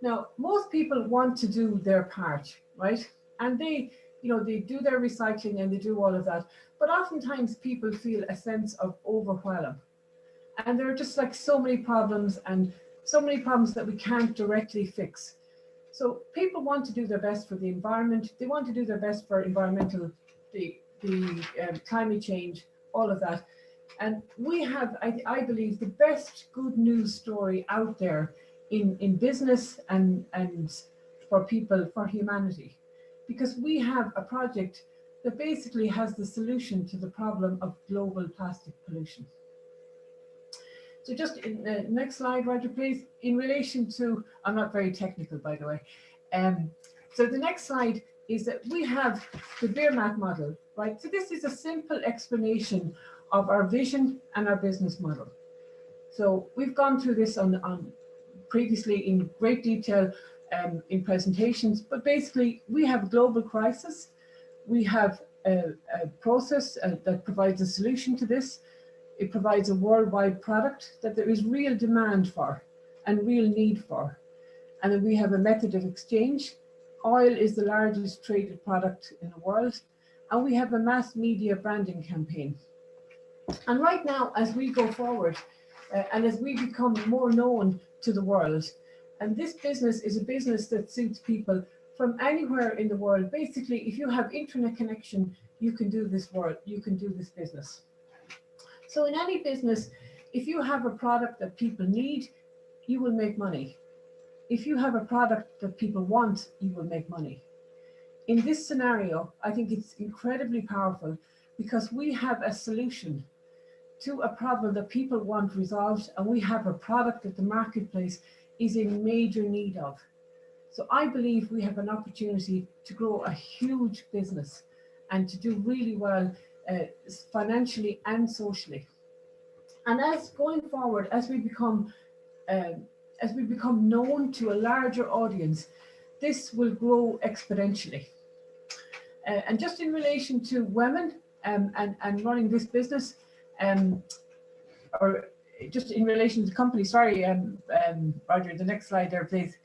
Now, most people want to do their part, right? And they, you know, they do their recycling and they do all of that. But oftentimes people feel a sense of overwhelm. And there are just like so many problems and so many problems that we can't directly fix. So people want to do their best for the environment. They want to do their best for environmental, the climate change, all of that. And we have, I believe, the best good news story out there in business and for people, for humanity, because we have a project that basically has the solution to the problem of global plastic pollution. So just in the next slide, Roger, please, in relation to, I'm not very technical, by the way. So the next slide is that we have the beer mat model, right? So this is a simple explanation of our vision and our business model. So we've gone through this on previously in great detail in presentations, but basically we have a global crisis. We have a process that provides a solution to this. It provides a worldwide product that there is real demand for and real need for. And then we have a method of exchange. Oil is the largest traded product in the world. And we have a mass media branding campaign. And right now, as we go forward and as we become more known to the world, and this business is a business that suits people from anywhere in the world. Basically, if you have internet connection, you can do this business. So in any business, if you have a product that people need, you will make money. If you have a product that people want, you will make money. In this scenario, I think it's incredibly powerful because we have a solution to a problem that people want resolved, and we have a product that the marketplace is in major need of. So I believe we have an opportunity to grow a huge business and to do really well financially and socially. And as going forward, as we become known to a larger audience, this will grow exponentially. And just in relation to women and running this business, or just in relation to the company, sorry, Roger, the next slide there, please.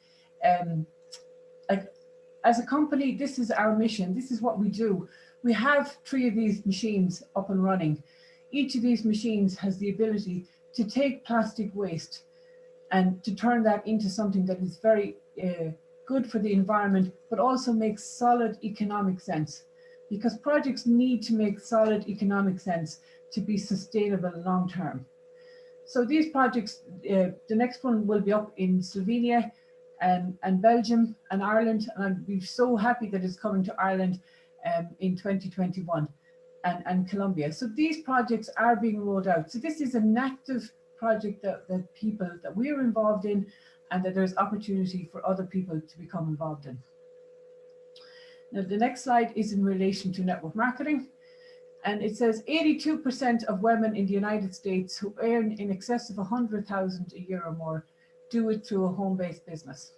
Like, as a company, this is our mission. This is what we do. We have 3 of these machines up and running. Each of these machines has the ability to take plastic waste and to turn that into something that is very good for the environment, but also makes solid economic sense. Because projects need to make solid economic sense to be sustainable long term. So these projects, the next one will be up in Slovenia and Belgium and Ireland, and I'd be so happy that it's coming to Ireland in 2021, and Colombia. So these projects are being rolled out. So this is an active project that we're involved in, and that there's opportunity for other people to become involved in. Now, the next slide is in relation to network marketing. And it says 82% of women in the United States who earn in excess of 100,000 a year or more do it through a home-based business.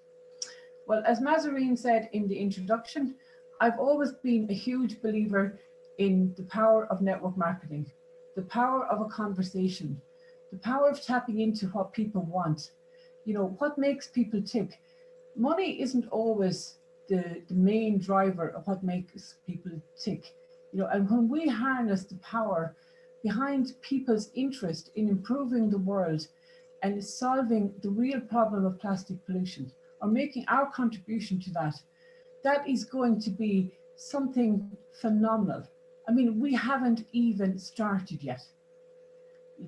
Well, as Mazarine said in the introduction, I've always been a huge believer in the power of network marketing, the power of a conversation, the power of tapping into what people want. You know, what makes people tick. Money isn't always the main driver of what makes people tick. You know, and when we harness the power behind people's interest in improving the world and solving the real problem of plastic pollution, or making our contribution to that, that is going to be something phenomenal. I mean, we haven't even started yet.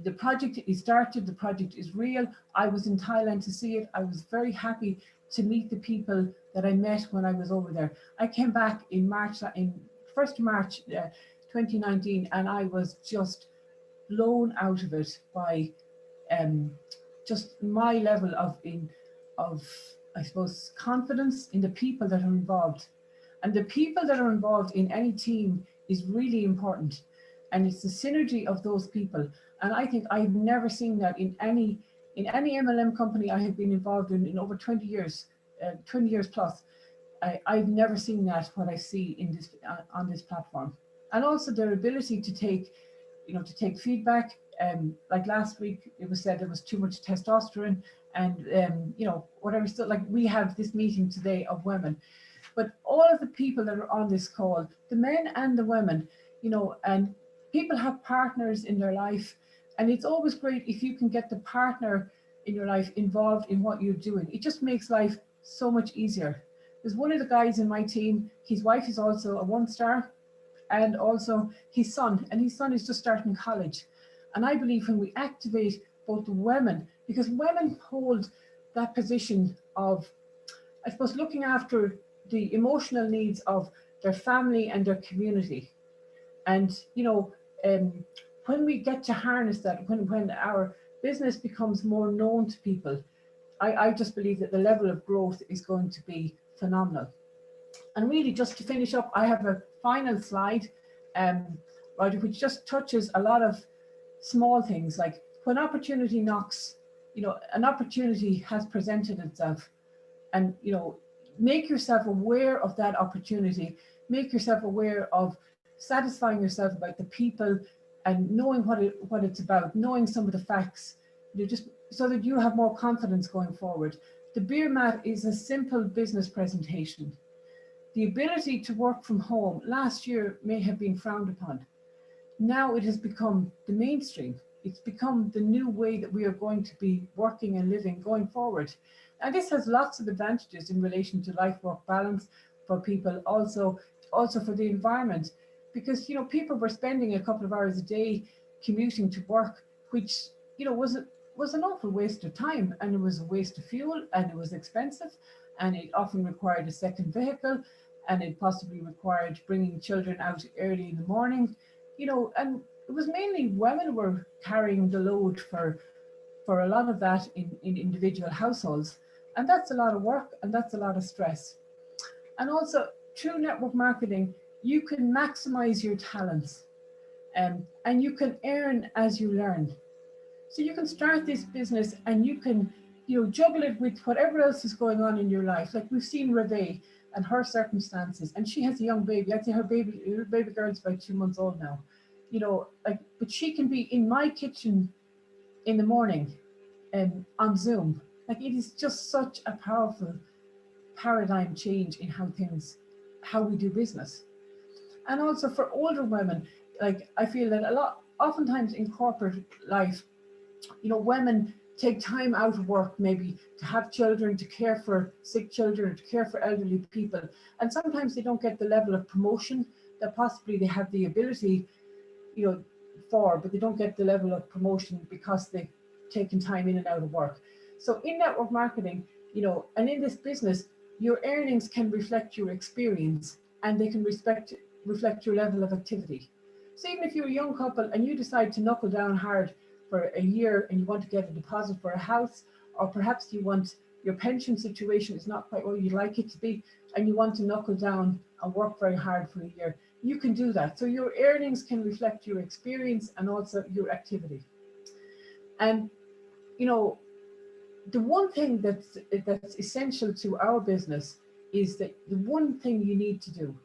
The project is started, the project is real. I was in Thailand to see it. I was very happy to meet the people that I met when I was over there. I came back in March, in 1st March 2019, and I was just blown out of it by just my level of I suppose confidence in the people that are involved. And the people that are involved in any team is really important, and it's the synergy of those people. And I think I've never seen that in any MLM company I have been involved in over 20 years, 20 years plus. I've never seen that, what I see in this on this platform. And also their ability to take, to take feedback. Like last week, it was said there was too much testosterone, and whatever. Still, like, we have this meeting today of women, but all of the people that are on this call, the men and the women, and people have partners in their life, and it's always great if you can get the partner in your life involved in what you're doing. It just makes life so much easier. There's one of the guys in my team, his wife is also a 1-star, and also his son is just starting college. And I believe when we activate both the women, because women hold that position of, I suppose, looking after the emotional needs of their family and their community. And, when we get to harness that, when our business becomes more known to people, I just believe that the level of growth is going to be phenomenal. And really, just to finish up, I have a final slide, Roger, which just touches a lot of small things, like when opportunity knocks, an opportunity has presented itself, and make yourself aware of that opportunity, make yourself aware of satisfying yourself about the people and knowing what it's about, knowing some of the facts, just so that you have more confidence going forward. The beer mat is a simple business presentation. The ability to work from home last year may have been frowned upon. Now it has become the mainstream. It's become the new way that we are going to be working and living going forward. And this has lots of advantages in relation to life-work balance for people, also for the environment, because people were spending a couple of hours a day commuting to work, which was an awful waste of time, and it was a waste of fuel, and it was expensive, and it often required a second vehicle, and it possibly required bringing children out early in the morning, and it was mainly women were carrying the load for a lot of that in individual households. And that's a lot of work and that's a lot of stress. And also through network marketing, you can maximize your talents, and you can earn as you learn. So you can start this business and you can, juggle it with whatever else is going on in your life. Like we've seen Reve and her circumstances, and she has a young baby. I'd say her baby girl is about 2 months old now. But she can be in my kitchen in the morning on Zoom. Like it is just such a powerful paradigm change in how we do business. And also for older women, like I feel that oftentimes in corporate life, women take time out of work maybe to have children, to care for sick children, to care for elderly people. And sometimes they don't get the level of promotion that possibly they have the ability, but they don't get the level of promotion because they've taken time in and out of work. So in network marketing, and in this business, your earnings can reflect your experience and they can reflect your level of activity. So even if you're a young couple and you decide to knuckle down hard for a year and you want to get a deposit for a house, or perhaps your pension situation is not quite where you'd like it to be, and you want to knuckle down and work very hard for a year, you can do that. So your earnings can reflect your experience and also your activity. And, the one thing that's essential to our business is that the one thing you need to do,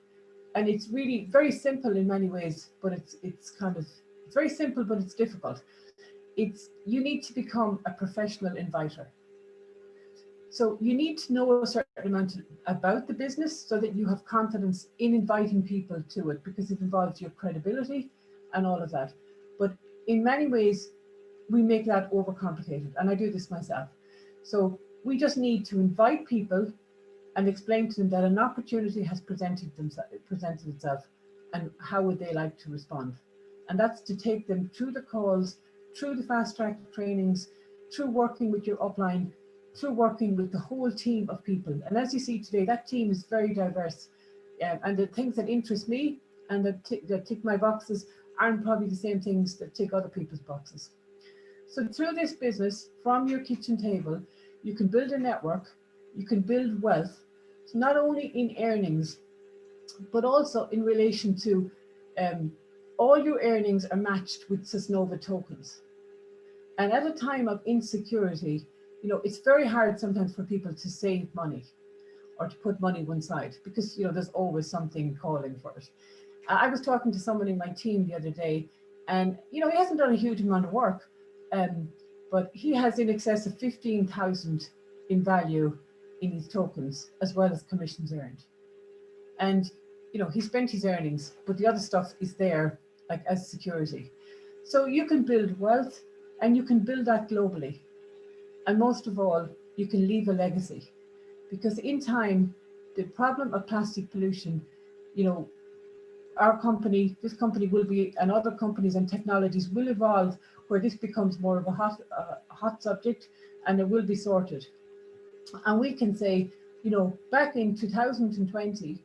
and it's really very simple in many ways, but it's very simple, but it's difficult. You need to become a professional inviter. So you need to know a certain amount about the business so that you have confidence in inviting people to it, because it involves your credibility and all of that. But in many ways, we make that overcomplicated, and I do this myself. So we just need to invite people and explain to them that an opportunity has presented itself, and how would they like to respond. And that's to take them through the calls, through the fast track trainings, through working with your upline, through working with the whole team of people. And as you see today, that team is very diverse. And the things that interest me and that tick my boxes aren't probably the same things that tick other people's boxes. So through this business, from your kitchen table, you can build a network, you can build wealth, so not only in earnings, but also in relation to all your earnings are matched with Sosnova tokens. And at a time of insecurity, it's very hard sometimes for people to save money or to put money one side, because there's always something calling for it. I was talking to someone in my team the other day, and he hasn't done a huge amount of work, but he has in excess of 15,000 in value in his tokens, as well as commissions earned. And he spent his earnings, but the other stuff is there like as security. So you can build wealth, and you can build that globally. And most of all, you can leave a legacy, because in time, the problem of plastic pollution, this company will be, and other companies and technologies will evolve where this becomes more of a hot subject, and it will be sorted. And we can say, back in 2020,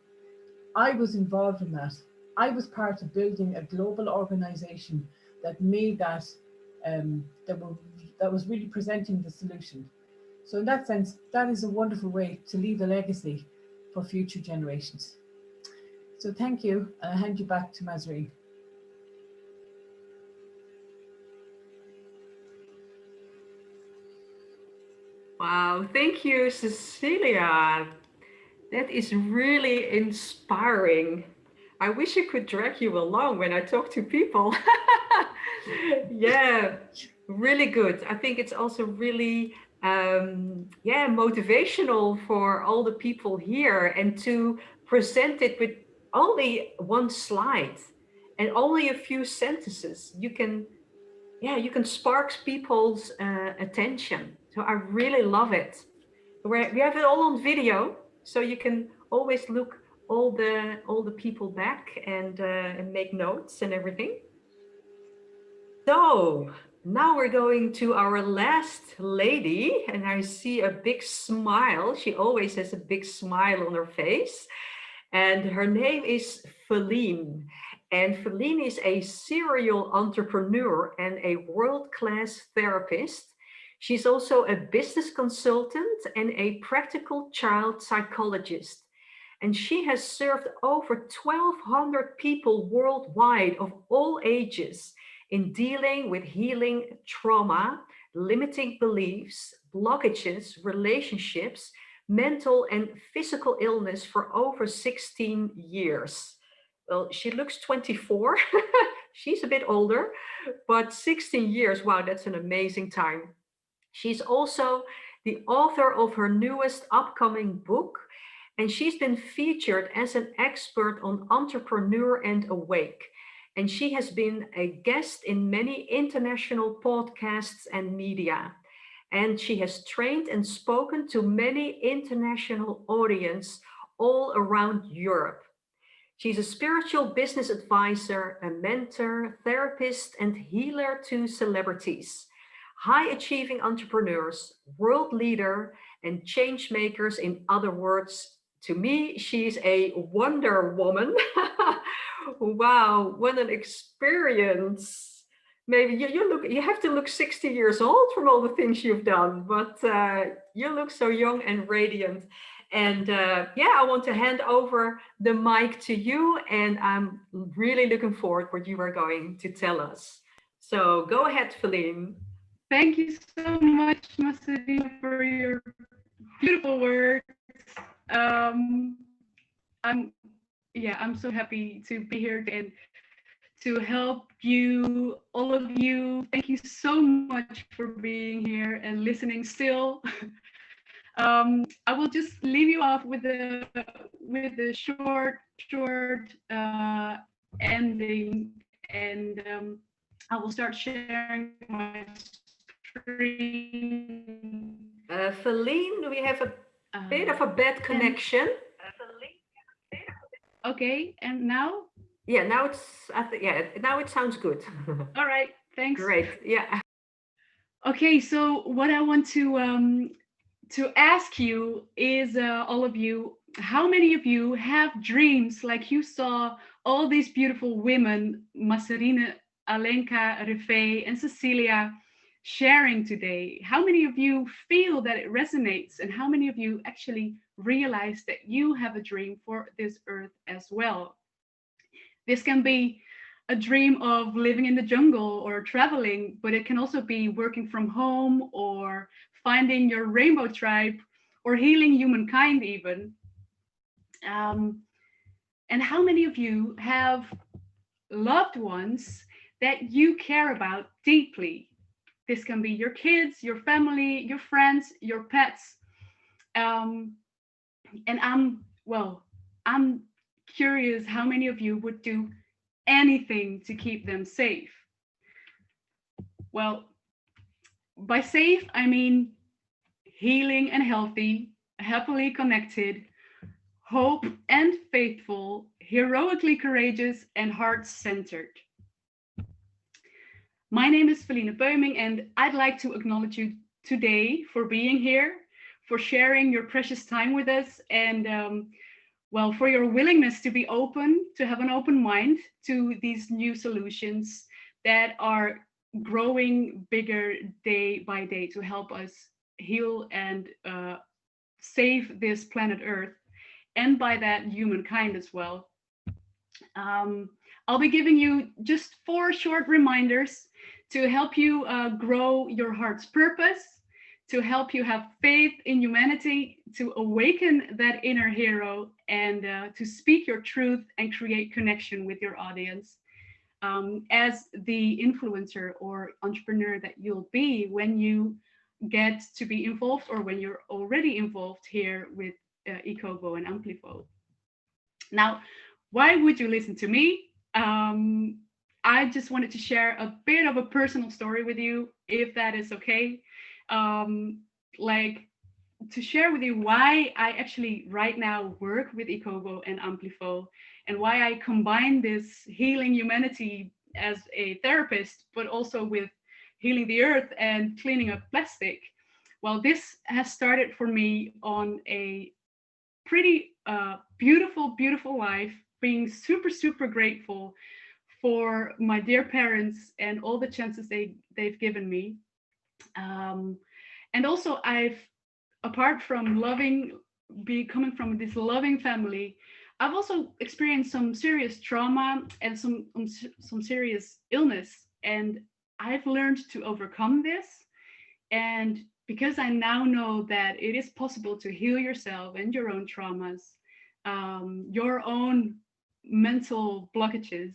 I was involved in that. I was part of building a global organization that made that, that was really presenting the solution. So in that sense, that is a wonderful way to leave a legacy for future generations. So thank you, and I'll hand you back to Mazreen. Wow, thank you, Cecilia. That is really inspiring. I wish I could drag you along when I talk to people. Yeah, really good. I think it's also really motivational for all the people here, and to present it with only one slide and only a few sentences. You can spark people's attention. So I really love it. We have it all on video, so you can always look all the people back and make notes and everything. So now we're going to our last lady, and I see a big smile. She always has a big smile on her face, and her name is Feline. And Feline is a serial entrepreneur and a world-class therapist. She's also a business consultant and a practical child psychologist. And she has served over 1,200 people worldwide of all ages in dealing with healing trauma, limiting beliefs, blockages, relationships, mental and physical illness for over 16 years. Well, she looks 24. She's a bit older, but 16 years, wow, that's an amazing time. She's also the author of her newest upcoming book, and she's been featured as an expert on Entrepreneur and Awake. And she has been a guest in many international podcasts and media. And she has trained and spoken to many international audience all around Europe. She's a spiritual business advisor, a mentor, therapist, and healer to celebrities, high achieving entrepreneurs, world leader, and change makers. In other words, to me, she's a Wonder Woman. Wow, what an experience. Maybe you have to look 60 years old from all the things you've done, but you look so young and radiant. And yeah, I want to hand over the mic to you, and I'm really looking forward what you are going to tell us. So go ahead, Feline. Thank you so much, Marcelina, for your beautiful words. I'm I'm so happy to be here and to help you, all of you. Thank you so much for being here and listening still. I will just leave you off with the short ending, and I will start sharing my screen. Feline, we have a bit of a bad connection. Okay, and now? Yeah, now now it sounds good. All right, thanks. Great, yeah. Okay, so what I want to ask you is, all of you, how many of you have dreams like you saw all these beautiful women, Masarine, Alenka, Refei, and Cecilia, sharing today? How many of you feel that it resonates, and how many of you actually realize that you have a dream for this earth as well? This can be a dream of living in the jungle or traveling, but it can also be working from home or finding your rainbow tribe or healing humankind even. And how many of you have loved ones that you care about deeply? This can be your kids, your family, your friends, your pets. And I'm curious how many of you would do anything to keep them safe. Well, by safe, I mean healing and healthy, happily connected, hope and faithful, heroically courageous, and heart-centered. My name is Feline Beuming, and I'd like to acknowledge you today for being here, for sharing your precious time with us, and for your willingness to be open, to have an open mind to these new solutions that are growing bigger day by day to help us heal and save this planet Earth, and by that humankind as well. I'll be giving you just 4 short reminders to help you grow your heart's purpose, to help you have faith in humanity, to awaken that inner hero, and to speak your truth and create connection with your audience as the influencer or entrepreneur that you'll be when you get to be involved, or when you're already involved here with Ecovo and Amplifo. Now, why would you listen to me? I just wanted to share a bit of a personal story with you, if that is okay. Like to share with you why I actually right now work with Ecovo and Amplifo, and why I combine this healing humanity as a therapist, but also with healing the earth and cleaning up plastic. Well, this has started for me on a pretty beautiful life being super, super grateful for my dear parents and all the chances they've given me. And also, apart from coming from this loving family, I've also experienced some serious trauma and some serious illness, and I've learned to overcome this. And because I now know that it is possible to heal yourself and your own traumas, your own mental blockages,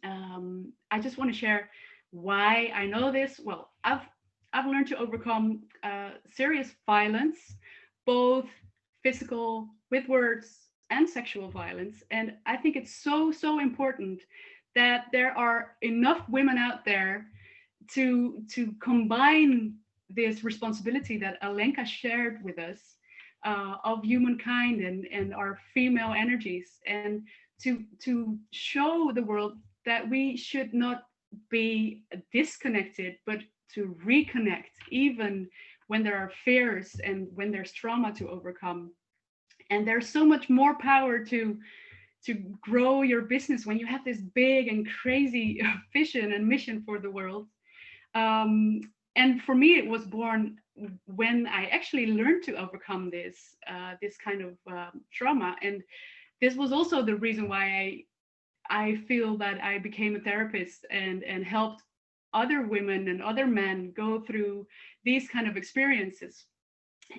I just want to share why I know this. Well, I've learned to overcome serious violence, both physical with words and sexual violence. And I think it's so important that there are enough women out there to combine this responsibility that Alenka shared with us, of humankind and our female energies, and to show the world that we should not be disconnected, but to reconnect, even when there are fears and when there's trauma to overcome. And there's so much more power to grow your business when you have this big and crazy vision and mission for the world. And for me, it was born when I actually learned to overcome this kind of trauma. And this was also the reason why I feel that I became a therapist and helped other women and other men go through these kind of experiences.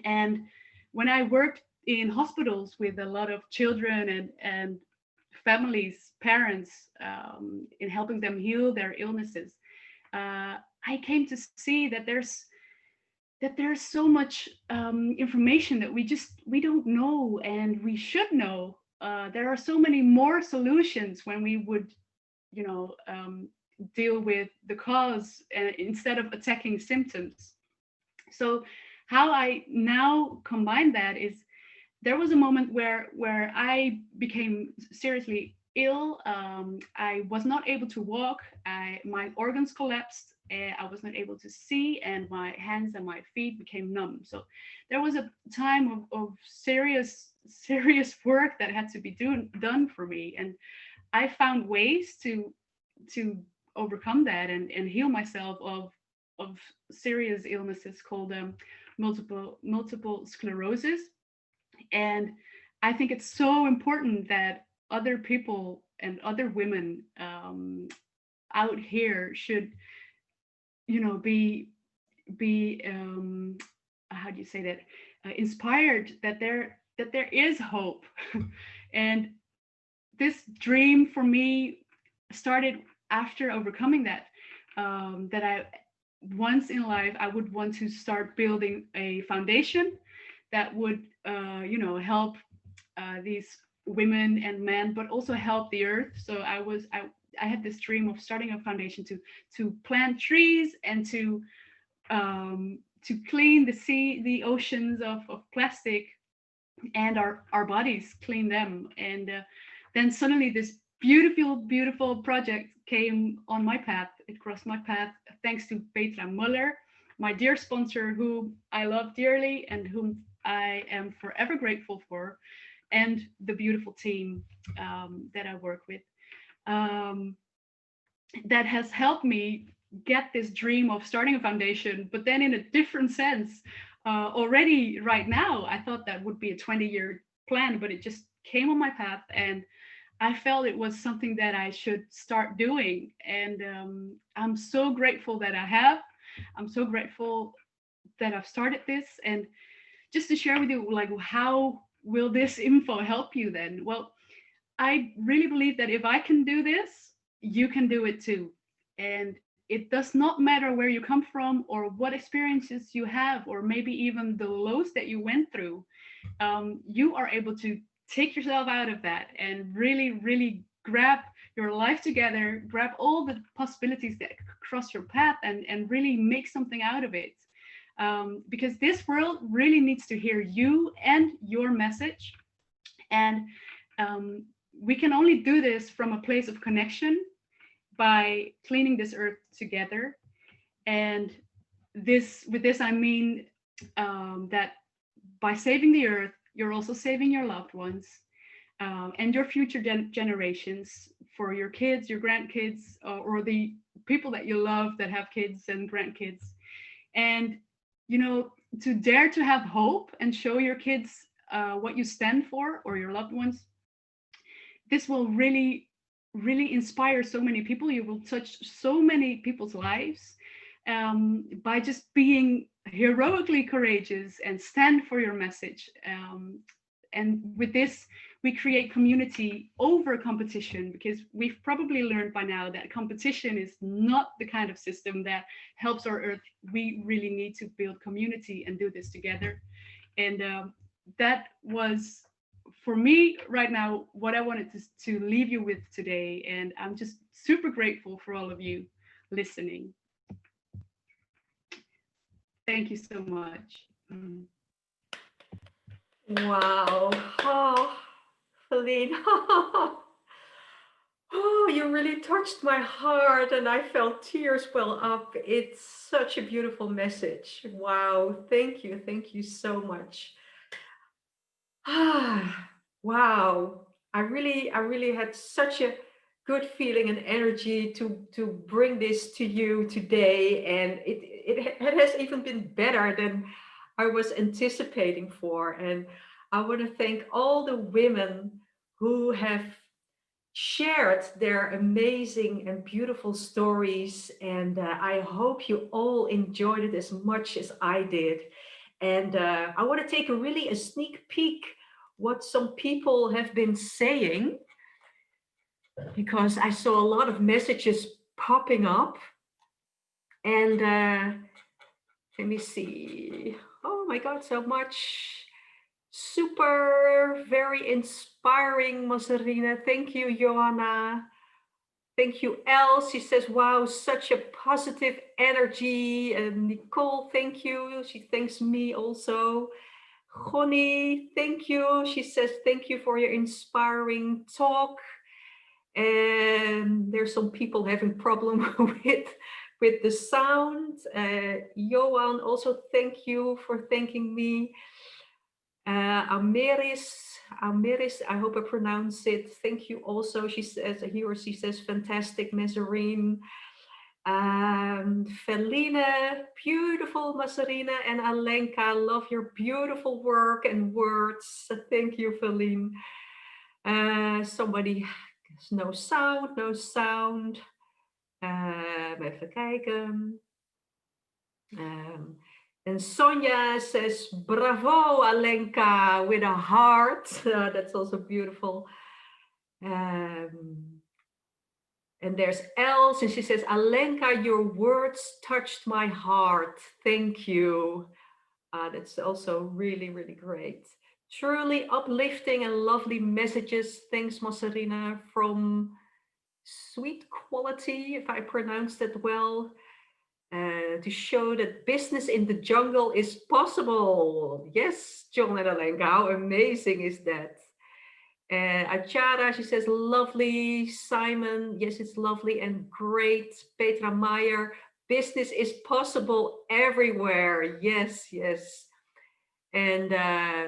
And when I worked in hospitals with a lot of children and families, parents, in helping them heal their illnesses, I came to see that there's so much information that we don't know, and we should know. There are so many more solutions when we would, deal with the cause instead of attacking symptoms. So how I now combine that is, there was a moment where I became seriously ill. I was not able to walk. My organs collapsed. I was not able to see, and my hands and my feet became numb. So there was a time of serious work that had to be done for me, and I found ways to overcome that and heal myself of serious illnesses called multiple sclerosis. And I think it's so important that other people and other women out here should, be how do you say that, inspired that there is hope. And this dream for me started after overcoming that, that I once in life I would want to start building a foundation that would help these women and men, but also help the earth. So I had this dream of starting a foundation to plant trees and to clean the oceans of plastic, and our bodies, clean them. And then suddenly this beautiful project came on my path. It crossed my path thanks to Petra Muller, my dear sponsor, who I love dearly and whom I am forever grateful for, and the beautiful team that I work with, that has helped me get this dream of starting a foundation, but then in a different sense. Already right now, I thought that would be a 20-year plan, but it just came on my path, and I felt it was something that I should start doing. And I'm so grateful that I have. I'm so grateful that I've started this. And just to share with you, like, how will this info help you then? Well, I really believe that if I can do this, you can do it too. And it does not matter where you come from or what experiences you have, or maybe even the lows that you went through. You are able to take yourself out of that and really grab your life together, grab all the possibilities that cross your path, and really make something out of it. Because this world really needs to hear you and your message. And we can only do this from a place of connection, by cleaning this earth together. And with this I mean that by saving the earth, you're also saving your loved ones. and your future generations, for your kids, your grandkids, or the people that you love that have kids and grandkids. And, you know, to dare to have hope and show your kids what you stand for, or your loved ones, this will really, really inspire so many people. You will touch so many people's lives by just being heroically courageous and stand for your message. And with this, we create community over competition, because we've probably learned by now that competition is not the kind of system that helps our Earth. We really need to build community and do this together. And that was, for me right now, what I wanted to leave you with today. And I'm just super grateful for all of you listening. Thank you so much. Wow. Oh, Feline. Oh, you really touched my heart and I felt tears well up. It's such a beautiful message. Wow. Thank you. Thank you so much. Ah, wow. I really had such a good feeling and energy to bring this to you today. And it has even been better than I was anticipating for. And I want to thank all the women who have shared their amazing and beautiful stories. And I hope you all enjoyed it as much as I did. And I want to take a sneak peek what some people have been saying, because I saw a lot of messages popping up. And let me see. Oh my God, so much. Super, very inspiring, Mazarina. Thank you, Johanna. Thank you, Elle. She says, wow, such a positive energy. And Nicole, thank you. She thanks me also. Connie, thank you. She says, thank you for your inspiring talk. And there's some people having problem with the sound. Johan, also thank you for thanking me. Ameris, I hope I pronounce it. Thank you also. She says, he or she says, fantastic, Mazarine. Feline, beautiful, Mazarina, and Alenka, love your beautiful work and words. Thank you, Feline. Somebody, no sound, no sound. Even kijken. And Sonja says, bravo, Alenka, with a heart. That's also beautiful. And there's Els, and she says, Alenka, your words touched my heart. Thank you. That's also really, really great. Truly uplifting and lovely messages. Thanks, Mazarina, from Sweet Quality, if I pronounced that well. To show that business in the jungle is possible. Yes, John and Alenka, how amazing is that? Achara, she says, lovely. Simon, yes, it's lovely and great. Petra Meyer, business is possible everywhere. Yes, yes. And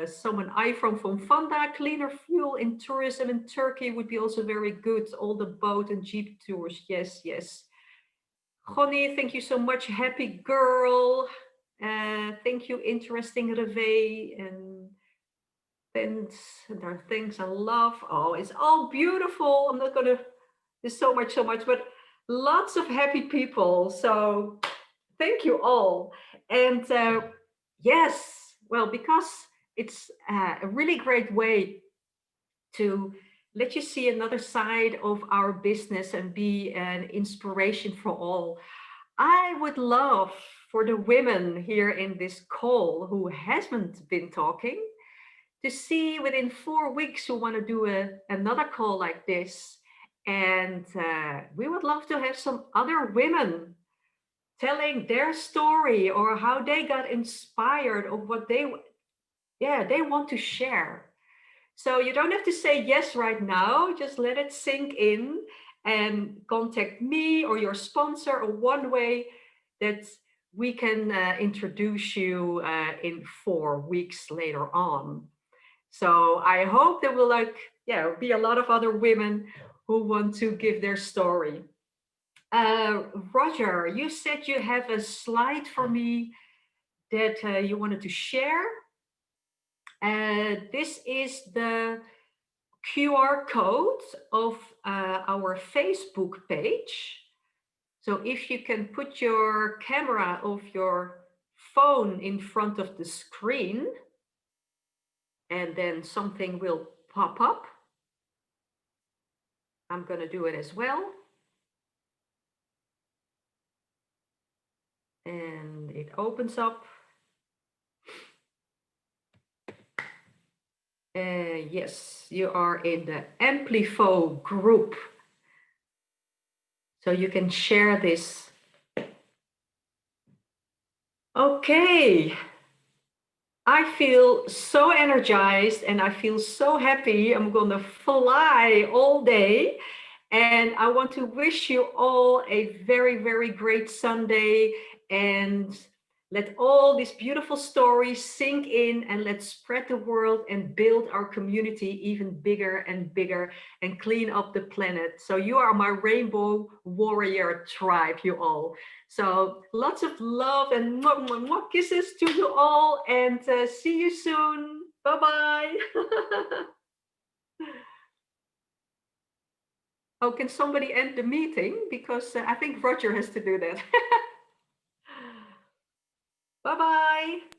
someone, from Fanda, cleaner fuel in tourism in Turkey would be also very good. All the boat and jeep tours. Yes, yes. Connie, thank you so much. Happy girl. Thank you, interesting Reve. And then there are things I love. Oh, it's all beautiful. I'm not gonna, there's so much, but lots of happy people. So thank you all. And yes, well, because it's a really great way to let you see another side of our business and be an inspiration for all. I would love for the women here in this call who hasn't been talking to see within 4 weeks who want to do another call like this. And we would love to have some other women telling their story or how they got inspired of what they want to share. So you don't have to say yes right now, just let it sink in and contact me or your sponsor, or one way that we can introduce you in 4 weeks later on. So I hope that we'll yeah, be a lot of other women who want to give their story. Roger, you said you have a slide for me that you wanted to share. This is the QR code of our Facebook page. So if you can put your camera of your phone in front of the screen, and then something will pop up. I'm going to do it as well. And it opens up. Yes, you are in the Amplifo group. So you can share this. Okay. I feel so energized and I feel so happy. I'm going to fly all day. And I want to wish you all a very, very great Sunday. And let all these beautiful stories sink in, and let's spread the world and build our community even bigger and bigger and clean up the planet. So you are my rainbow warrior tribe, you all. So lots of love and more kisses to you all, and see you soon. Bye-bye. Oh, can somebody end the meeting? Because I think Roger has to do that. Bye-bye.